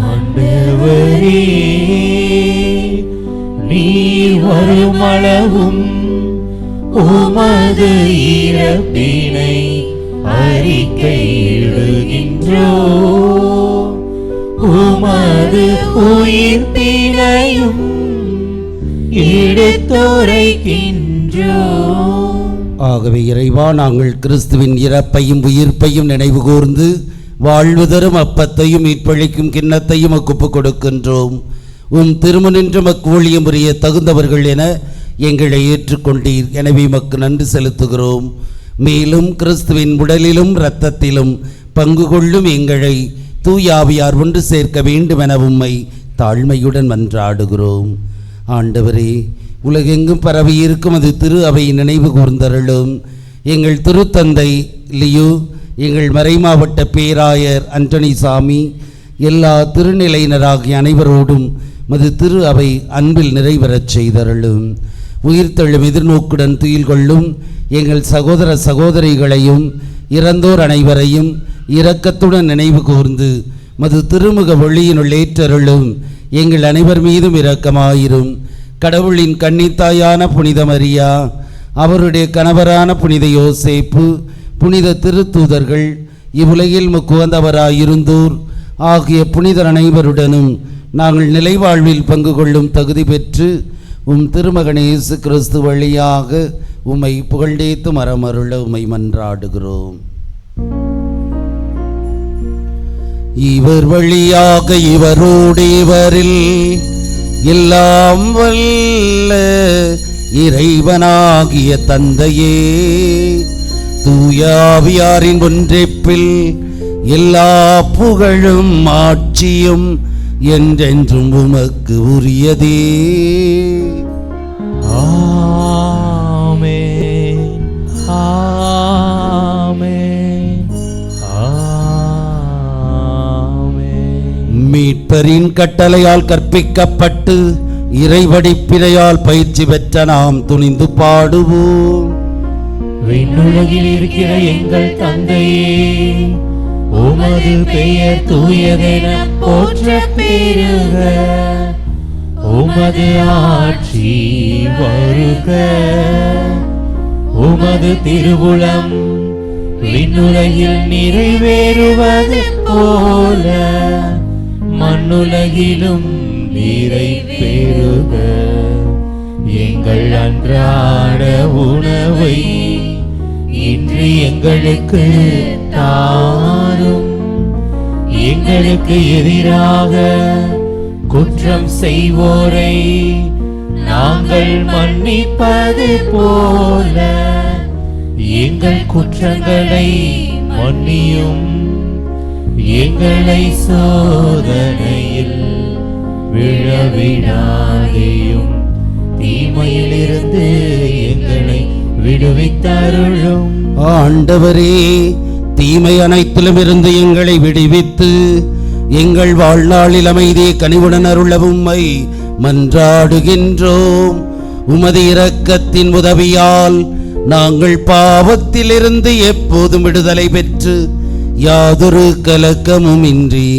ஆண்டவரே, நீர் வருமளவும் உமது இறப்பினை அறிக்கையிடுகின்றோ, உமது உயிர்ப்பினையும் எடுத்துரைக்கின்றோ. ஆகவே இறைவா, நாங்கள் கிறிஸ்துவின் இறப்பையும் உயிர்ப்பையும் நினைவு கூர்ந்து வாழ்வு தரும் அப்பத்தையும் மீட்பளிக்கும் கிண்ணத்தையும் ஒப்புக் கொடுக்கின்றோம். உம் திருமுனின்று மக்கு ஊழியம் புரிய தகுந்தவர்கள் என எங்களை ஏற்றுக்கொண்டீர். எனவே மக்கு நன்றி செலுத்துகிறோம். மேலும் கிறிஸ்துவின் உடலிலும் இரத்தத்திலும் பங்கு கொள்ளும் எங்களை தூயாவியார் ஒன்று சேர்க்க வேண்டும் என உம்மை தாழ்மையுடன் மன்றாடுகிறோம். ஆண்டவரே, உலகெங்கும் பரவியிருக்கும் அது திரு அவை நினைவு கூர்ந்தருளும். எங்கள் திருத்தந்தை லியோ, எங்கள் மறைமாவட்ட பேராயர் அண்டனி சாமி, எல்லா திருநிலையினராகிய அனைவரோடும் மது திரு அவை அன்பில் நிறைவேறச் செய்தருளும். உயிர்த்தெழும் எதிர்நோக்குடன் துயில் கொள்ளும் எங்கள் சகோதர சகோதரிகளையும் இறந்தோர் அனைவரையும் இரக்கத்துடன் நினைவு கூர்ந்து மது திருமுக ஒளியினுள் ஏற்றருளும். எங்கள் அனைவர் மீதும் இரக்கமாயிரும். கடவுளின் கன்னித்தாயான புனித மரியா, அவருடைய கணவரான புனித யோசேப்பு, புனித திருத்தூதர்கள், இவ்வுலகில் முக்குவந்தவராயிருந்தோர் ஆகிய புனிதர் அனைவருடனும் நாங்கள் நிலைவாழ்வில் பங்கு கொள்ளும் தகுதி பெற்று திருமகன் இயேசு கிறிஸ்து வழியாக உம்மை புகழ்ந்தேத்து மரமருள உம்மை மன்றாடுகிறோம். இவர் வழியாக இவரோடு இவரில் எல்லாம் வல்ல இறைவனாகிய தந்தையே, தூய ஆவியாரின் ஒன்றிப்பில் எல்லா புகழும் ஆட்சியும் என்றென்றும் உமக்கு உரியதே. ஆமென், ஆமென், ஆமென். மீட்பரின் கட்டளையால் கற்பிக்கப்பட்டு இறைவடிப்பினையால் பயிற்சி பெற்ற நாம் துணிந்து பாடுவோம். விண்ணுலகில் இருக்கிற எங்கள் தந்தையே, உமது பெயர் தூயதென போற்ற பெருக, உமது ஆட்சி வருக, உமது திருவுளம் விண்ணுலகில் நிறைவேறுவது போல மண்ணுலகிலும் நிறைவேறுக. எங்கள் அன்றாட உணவை இன்று எங்களுக்கு தாரும். எங்களுக்கு எதிராக குற்றம் செய்வோரை நாங்கள் மன்னிப்பது போல எங்கள் குற்றங்களை மன்னியும். எங்களை சோதனையில் விழவிடாதேயும், தீமையிலிருந்து எங்களை விடுவித்தருளும். ஆண்டவரே, தீமை அனைத்திலும் இருந்து எங்களை விடுவித்து எங்கள் வாழ்நாளில் அமைதியை கனிவுடன் அருள உம்மை மன்றாடுகின்றோம். உமது இரக்கத்தின் உதவியால் நாங்கள் பாவத்திலிருந்து எப்போதும் விடுதலை பெற்று யாதொரு கலக்கமும் இன்றி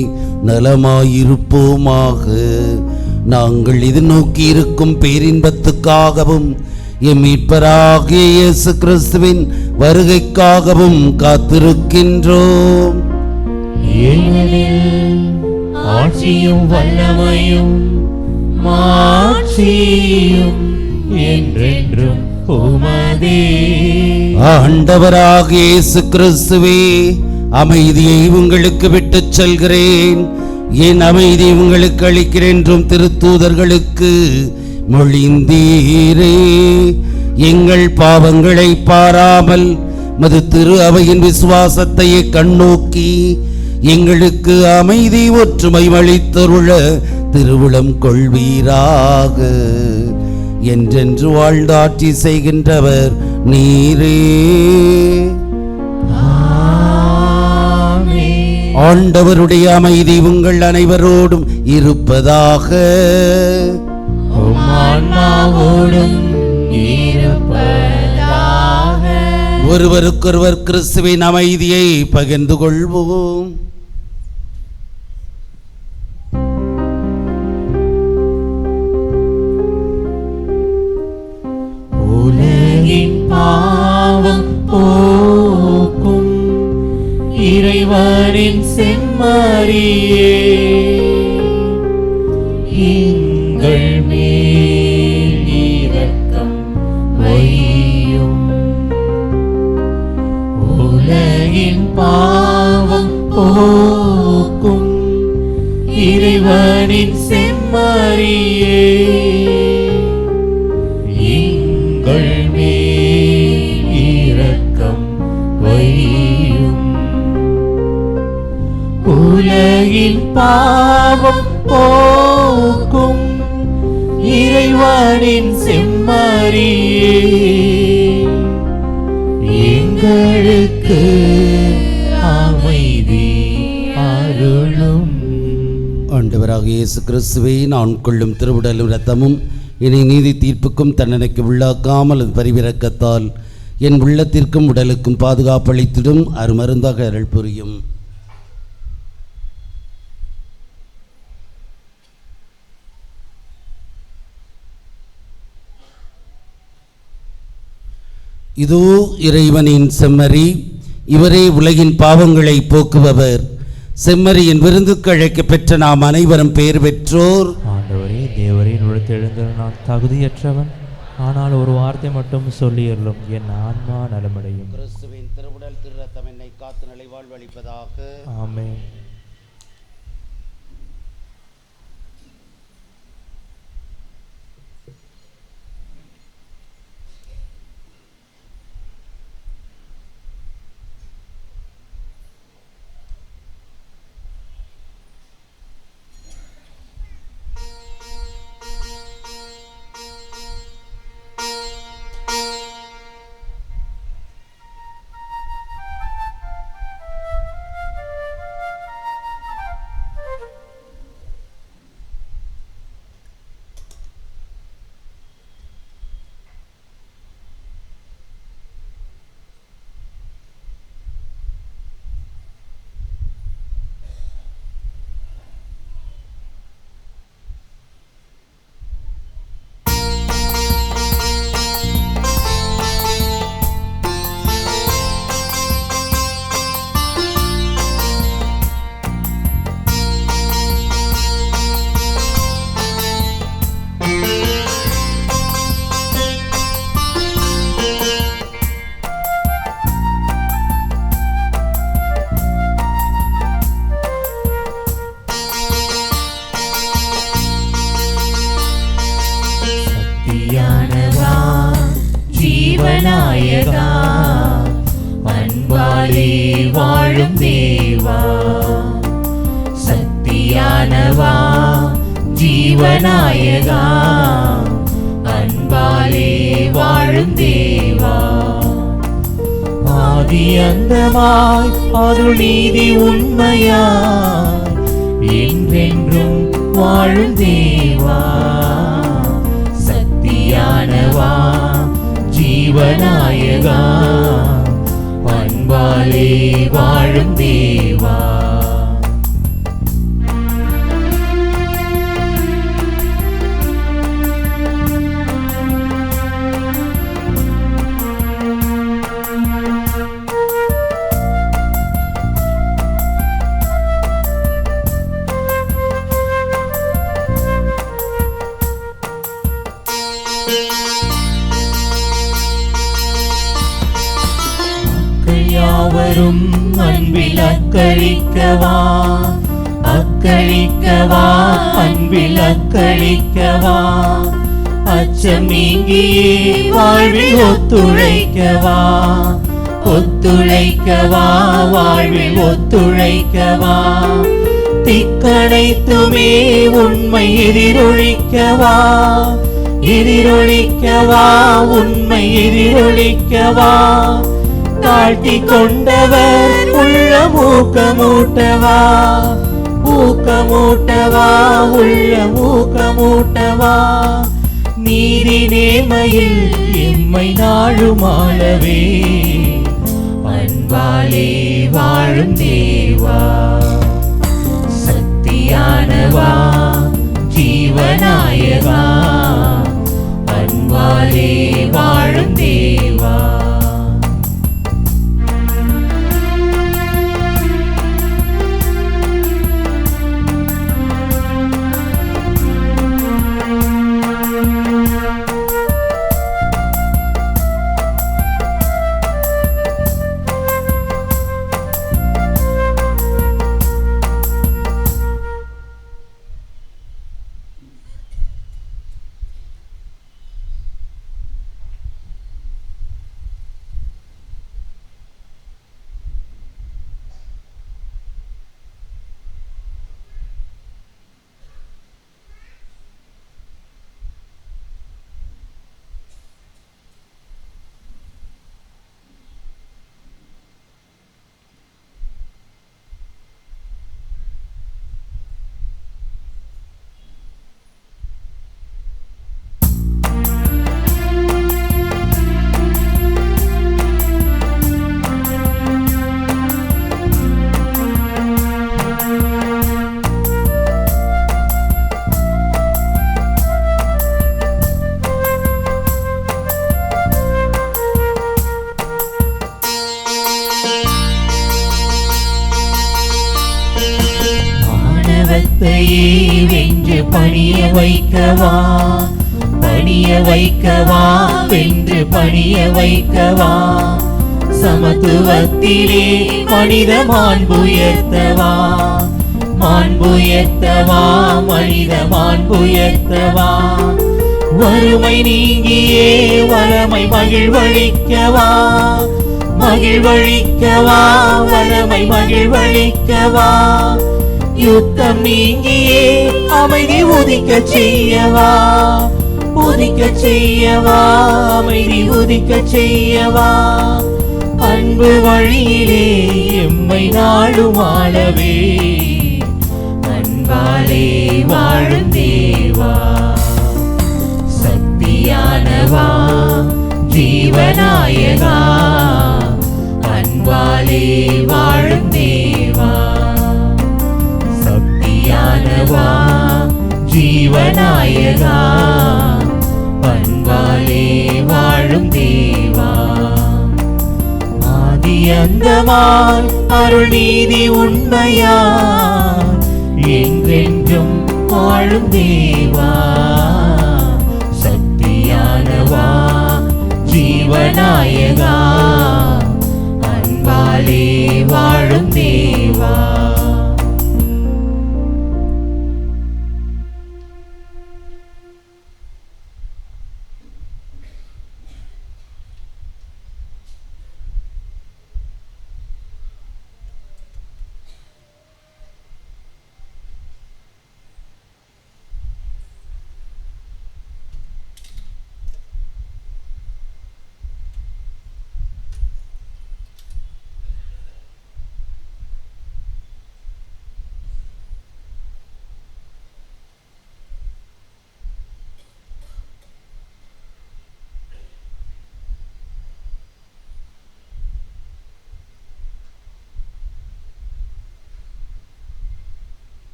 நலமாயிருப்போமாக. நாங்கள் இது நோக்கி இருக்கும் பேரின்பத்துக்காகவும் எம் மீட்பராகிய இயேசு கிறிஸ்துவின் வருகைக்காகவும் காத்திருக்கின்றோம். ஏனெனில் ஆட்சியும் வல்லமையும் மாட்சியும் என்றென்றும் உமதே. ஆண்டவராகிய இயேசு கிறிஸ்துவே, அமைதியை உங்களுக்கு விட்டுச் செல்கிறேன், என் அமைதி உங்களுக்கு அளிக்கிறேன் என்றும் திருத்தூதர்களுக்கு மொழிந்தீரே. எங்கள் பாவங்களை பாராமல் மது திரு அவையின் விசுவாசத்தையே கண்ணோக்கி எங்களுக்கு அமைதி ஒற்றுமை அளித்தருள திருவுளம் கொள்வீராக. என்றென்று வாழ்ந்தாட்சி செய்கின்றவர் நீரே. ஆண்டவருடைய அமைதி உங்கள் அனைவரோடும் இருப்பதாக. ஒருவருக்கொருவர் கிறிஸ்துவின் அமைதியை பகிர்ந்து கொள்வோம். உலகின் பாவம் போக்கும் இறைவனின் செம்மறியே, எங்கள் மேல் இரக்கம் வையும். உலகின் பாவம் போக்கும் இறைவனின் செம்மறியே, எங்கள் மேல் இரக்கம் வையும். உலகின் பாவம் போக்கும் இறைவனின் செம்மறியே, எங்களுக்கு அமைதி அருளும். ஆண்டவராக இயேசு கிறிஸ்துவை நான் கொள்ளும் திருவுடலும் இரத்தமும் என்னை நீதி தீர்ப்புக்கும் தண்டனைக்கு உள்ளாக்காமல் அது பரிவிரக்கத்தால் என் உள்ளத்திற்கும் உடலுக்கும் பாதுகாப்பளித்திடும் அருமருந்தாக அருள் புரியும். இதோ இறைவனின் செம்மறி, இவரே உலகின் பாவங்களை போக்குபவர். செம்மறியின் விருந்துக்கு அழைக்க பெற்ற நாம் அனைவரும் பெயர் பெற்றோர். ஆண்டவரே, தேவரே, எழுந்த நான் தகுதியற்றவன், ஆனால் ஒரு வார்த்தை மட்டும் சொல்லியருளும், என் ஆன்மா நலமடையும். கிறிஸ்துவின் திருவுடல் திரு ரத்தம் என்னை காத்து நிலைவாழ்வளிப்பதாக. ஆமென். ஜீவநாயகா, அன்பாலே வாழும் தேவா, சத்தியானவா, ஜீவநாயகா, அன்பாலே வாழும் தேவா, ஆதி அந்தமாய் அருள் நீதி உண்மையாய் என்றென்றும் வாழும் தேவா, சத்தியானவா, ஜீவநாயகா, அன்பாலே வாழும் தேவா. யாவரும் அன்பில் அக்களிக்கவா, அக்களிக்கவா, அன்பில் அக்களிக்கவா, அச்சம் நீங்கியே வாழ்வில் ஒத்துழைக்கவா, ஒத்துழைக்கவா, வாழ்வில் ஒத்துழைக்கவா, திக்கணைத்துமே உண்மை எதிரொலிக்கவா, எதிரொலிக்கவா, உண்மை எதிரொலிக்கவா, தாழ்த்தி கொண்டவர் உள்ள ஊக்கமூட்டவா, ஊக்கமூட்டவா, உள்ள ஊக்கமூட்டவா, நீதி நேர்மையில் எம்மை நாளுமாளவே, அன்பாலே வாழும் தேவா, சத்தியானவா, ஜீவநாயகா, அன்பாலே வாழும் தேவா. மரணத்தையே வென்று பணிய வைக்கவா, பணிய வைக்கவா, வென்று பணிய வைக்கவா. சமத்துவத்திலே மனித மாண்புயர்த்தவா, மாண்புயர்த்தவா, மனித மாண்புயர்த்தவா. வறுமை நீங்கியே வளமை மகிழ்வழிக்கவா, மகிழ்வழிக்கவா, வளமை மகிழ்வழிக்கவா. யுத்தம் நீங்கியே அமைதி உதிக்க செய்யவா, உதிக்க செய்யவா, அமைதி உதிக்க செய்யவா. அன்பு வழியிலே எம்மை நாளும் வாழவே, அன்பாலே வாழும் தேவா. சக்தியானவா, ஜீவநாயகா, அன்பாலே வாழும் தேவா. சக்தியானவா, ஜீவநாயகா, அன்பாலே வாழும் தேவா. ஆதியந்தமாய் அருள் நீதி உண்மையாய் என்றென்றும் வாழும் தேவா. சக்தியானவா, ஜீவநாயகா, அன்பாலே வாழும் தேவா.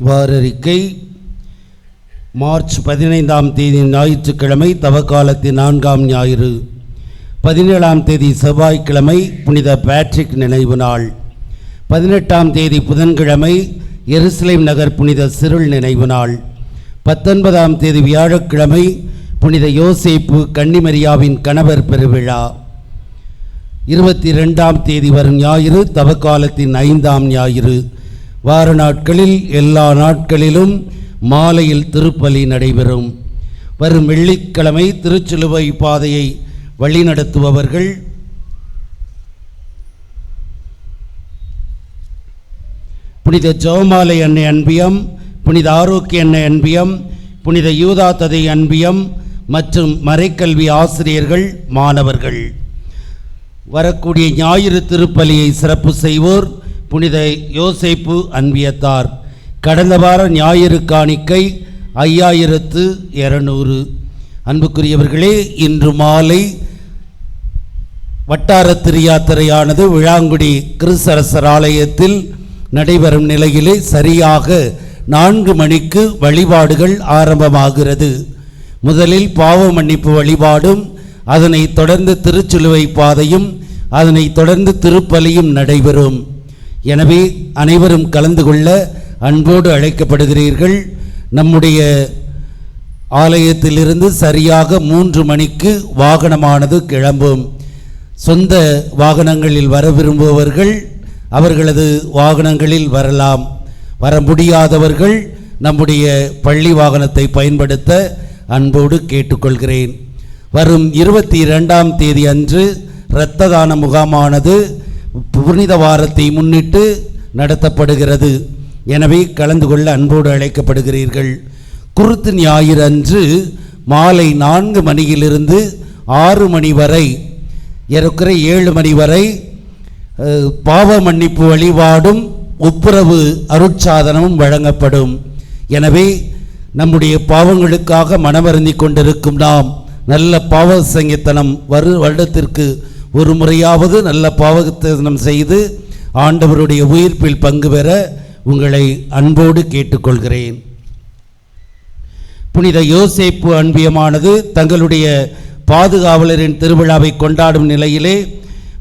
வாரறிக்கை. மார்ச் 15ஆம் தேதி ஞாயிற்றுக்கிழமை தவக்காலத்தின் 4ஆம் ஞாயிறு. 17ஆம் தேதி செவ்வாய்க்கிழமை புனித பேட்ரிக் நினைவு நாள். 18ஆம் தேதி புதன்கிழமை எருசலேம் நகர் புனித சிருள் நினைவு நாள். 19ஆம் தேதி வியாழக்கிழமை புனித யோசேப்பு கன்னிமரியாவின் கணவர் பெருவிழா. 22ஆம் தேதி வரும் ஞாயிறு தவக்காலத்தின் 5ஆம் ஞாயிறு. வார நாட்களில் எல்லா நாட்களிலும் மாலையில் திருப்பலி நடைபெறும். வரும் வெள்ளிக்கிழமை திருச்சிலுவை பாதையை வழிநடத்துபவர்கள் புனித ஜெபமாலை அன்னை அன்பியம், புனித ஆரோக்கிய அன்னை அன்பியம், புனித யூதா ததை அன்பியம் மற்றும் மறைக்கல்வி ஆசிரியர்கள், மாணவர்கள். வரக்கூடிய ஞாயிறு திருப்பலியை சிறப்பு செய்வோர் புனித யோசேப்பு அன்பியத்தார். கடந்த வார ஞாயிறு காணிக்கை 5200. அன்புக்குரியவர்களே, இன்று மாலை வட்டார திருயாத்திரையானது விளாங்குடி கிறிஸ்தரசர் ஆலயத்தில் நடைபெறும் நிலையிலே சரியாக 4 மணிக்கு வழிபாடுகள் ஆரம்பமாகிறது. முதலில் பாவ மன்னிப்பு வழிபாடும், அதனைத் தொடர்ந்து திருச்சிலுவை பாதையும், அதனைத் தொடர்ந்து திருப்பலியும் நடைபெறும். எனவே அனைவரும் கலந்து கொள்ள அன்போடு அழைக்கப்படுகிறீர்கள். நம்முடைய ஆலயத்திலிருந்து சரியாக 3 மணிக்கு வாகனமானது கிளம்பும். சொந்த வாகனங்களில் வர விரும்புபவர்கள் அவர்களது வாகனங்களில் வரலாம். வர முடியாதவர்கள் நம்முடைய பள்ளி வாகனத்தை பயன்படுத்த அன்போடு கேட்டுக்கொள்கிறேன். வரும் 22ஆம் தேதி அன்று இரத்த தான முகாமானது புனித வாரத்தை முன்னிட்டு நடத்தப்படுகிறது. எனவே கலந்து கொள்ள அன்போடு அழைக்கப்படுகிறீர்கள். குருத்து ஞாயிறு அன்று மாலை 4 மணியிலிருந்து 6 மணி வரை, ஏறக்குறை 7 மணி வரை பாவ மன்னிப்பு வழிபாடும் ஒப்புரவு அருட்சாதனமும் வழங்கப்படும். எனவே நம்முடைய பாவங்களுக்காக மனமருந்தி கொண்டிருக்கும் நாம் நல்ல பாவ சங்கீதனம் வருடத்திற்கு ஒரு முறையாவது நல்ல பாவத்தனம் செய்து ஆண்டவருடைய உயிர்ப்பில் பங்கு பெற உங்களை அன்போடு கேட்டுக்கொள்கிறேன். புனித யோசேப்பு அன்பியமானது தங்களுடைய பாதுகாவலரின் திருவிழாவை கொண்டாடும் நிலையிலே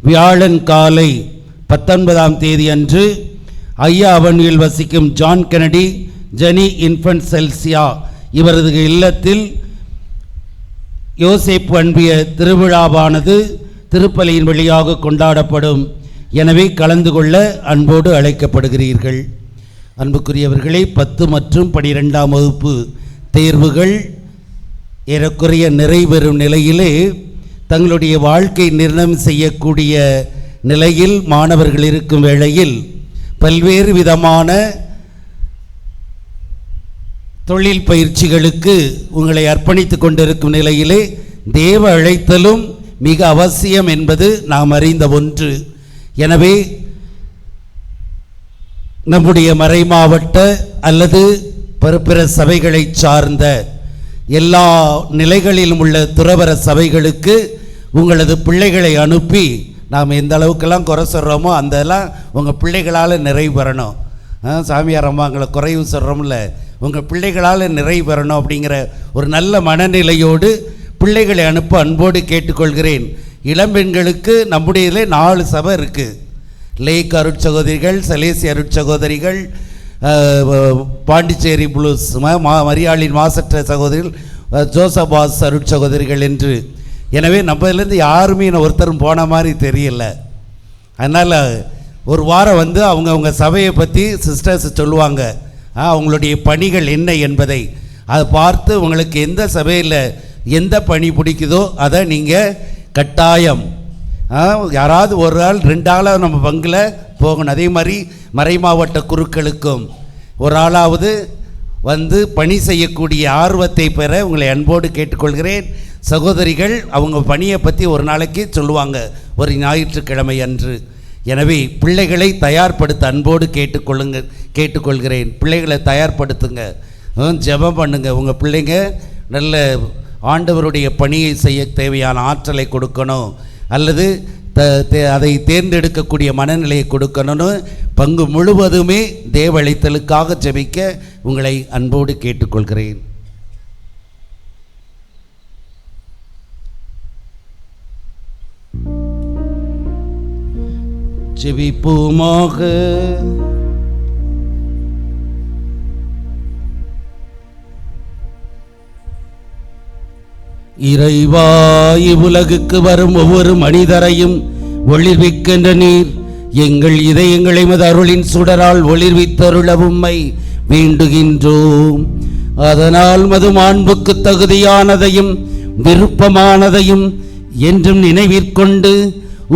வியாழன் காலை 19ஆம் தேதி அன்று ஐயா அவனியில் வசிக்கும் John Kennedy Jenny infant Chelsea இவரது இல்லத்தில் யோசேப்பு அன்பிய திருவிழாவானது திருப்பலியின் வழியாக கொண்டாடப்படும். எனவே கலந்து கொள்ள அன்போடு அழைக்கப்படுகிறீர்கள். அன்புக்குரியவர்களே, 10 மற்றும் 12ஆம் வகுப்பு தேர்வுகள் ஏறக்குறைய நிறைவேறும் நிலையிலே தங்களுடைய வாழ்க்கை நிர்ணயம் செய்யக்கூடிய நிலையில் மாணவர்கள் இருக்கும் வேளையில் பல்வேறு விதமான தொழில் பயிற்சிகளுக்கு உங்களை அர்ப்பணித்து கொண்டிருக்கும் நிலையிலே தேவ அழைத்தலும் மிக அவசியம் என்பது நாம் அறிந்த ஒன்று. எனவே நம்முடைய மறைமாவட்ட அல்லது பிற சபைகளை சார்ந்த எல்லா நிலைகளிலும் உள்ள துறவர சபைகளுக்கு உங்களது பிள்ளைகளை அனுப்பி நாம் எந்த அளவுக்கெல்லாம் குறை சொல்கிறோமோ அதெல்லாம் உங்கள் பிள்ளைகளால் நிறைவு பெறணும். சாமியார் அம்மாங்களை குறைவு சொல்கிறோம்ல, உங்கள் பிள்ளைகளால் நிறைவு பெறணும் அப்படிங்கிற ஒரு நல்ல மனநிலையோடு பிள்ளைகளை அனுப்ப அன்போடு கேட்டுக்கொள்கிறேன். இளம்பெண்களுக்கு நம்முடைய 4 சபை இருக்குது. லேக் அருட்சகோதரிகள், சலேசி அருட்சகோதரிகள், பாண்டிச்சேரி புளூஸ் மரியாளின் மாசற்ற சகோதரிகள், ஜோசபாஸ் அருட்சகோதரிகள் என்று. எனவே நம்மலேருந்து யாருமே ஒருத்தரும் போன மாதிரி தெரியல. அதனால் ஒரு வாரம் வந்து அவங்க சபையை பற்றி சிஸ்டர்ஸ் சொல்லுவாங்க, அவங்களுடைய பணிகள் என்ன என்பதை அதை பார்த்து உங்களுக்கு எந்த சபையில் எந்த பணி பிடிக்குதோ அதை நீங்கள் கட்டாயம் யாராவது ஒரு ஆள் 2 ஆளாக நம்ம பங்கில் போகணும். அதே மாதிரி மறைமாவட்ட குருக்களுக்கும் ஒரு ஆளாவது வந்து பணி செய்யக்கூடிய ஆர்வத்தை பெற உங்களை அன்போடு கேட்டுக்கொள்கிறேன். சகோதரிகள் அவங்க பணியை பற்றி ஒரு நாளைக்கு சொல்லுவாங்க, ஒரு ஞாயிற்றுக்கிழமை அன்று. எனவே பிள்ளைகளை தயார்படுத்த அன்போடு கேட்டுக்கொள்கிறேன். பிள்ளைகளை தயார்படுத்துங்க, ஜெபம் பண்ணுங்க. உங்கள் பிள்ளைங்க நல்ல ஆண்டவருடைய பணியை செய்ய தேவையான ஆற்றலை கொடுக்கணும், அல்லது அதை தேர்ந்தெடுக்கக்கூடிய மனநிலையை கொடுக்கணும்னு பங்கு முழுவதுமே தேவழைத்தலுக்காக ஜெபிக்க உங்களை அன்போடு கேட்டுக்கொள்கிறேன். ஜெபிப்போமாக. இறைவா, இவ்வுலகுக்கு வரும் ஒவ்வொரு மனிதரையும் ஒளிர்விக்கின்ற நீர் எங்கள் இதயங்களை மது அருளின் சுடரால் ஒளிர்வித்தருள உம்மை வேண்டுகின்றோம். அதனால் மது மாண்புக்கு தகுதியானதையும் விருப்பமானதையும் என்றும் நினைவிற்கொண்டு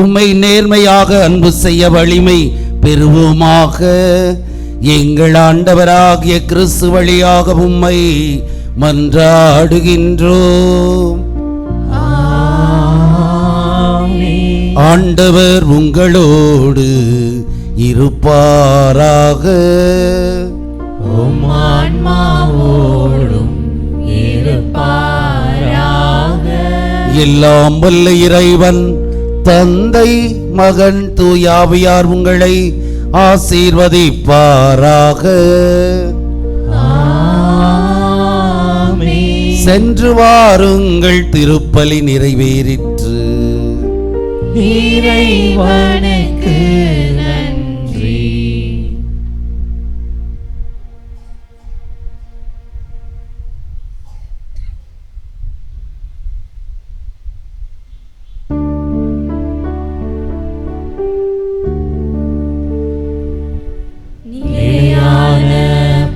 உம்மை நேர்மையாக அன்பு செய்ய வலிமை பெறுவோமாக. எங்கள் ஆண்டவராகிய கிறிஸ்து வழியாக உம்மை மன்றாடுகின்றோம். ஆண்டவர் உங்களோடு இருப்பாராக. எல்லாம் வல்ல இறைவன் தந்தை, மகன், தூயாவியார் உங்களை ஆசீர்வதிப்பாராக. சென்று வாருங்கள், திருப்பலி நிறைவேறிற்று. இறைவனுக்கு நன்றி. நிலையான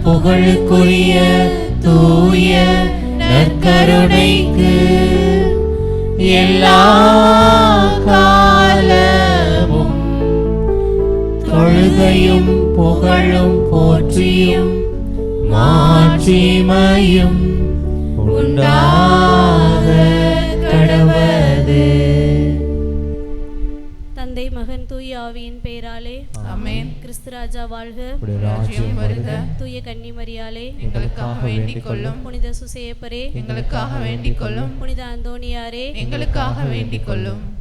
புகழுக்குரிய தூய நற்கருணைக்கு எல்லா காலமும் தொழுகையும் புகழும் போற்றியும் மாற்றி மாட்சிமையும் உண்டாக கடவது. தந்தை மகன் தூய ஆவியின் பெயராலே ஆமென். கிறிஸ்து ராஜா வாழ்க. உம்முடைய ராஜ்யம் வருக. தூய கன்னிமரியாலே எங்களுக்காக வேண்டிக் கொள்ளும். புனித சுசேப்பரே எங்களுக்காக வேண்டிக் கொள்ளும். புனித அந்தோணியாரே எங்களுக்காக வேண்டிக் கொள்ளும்.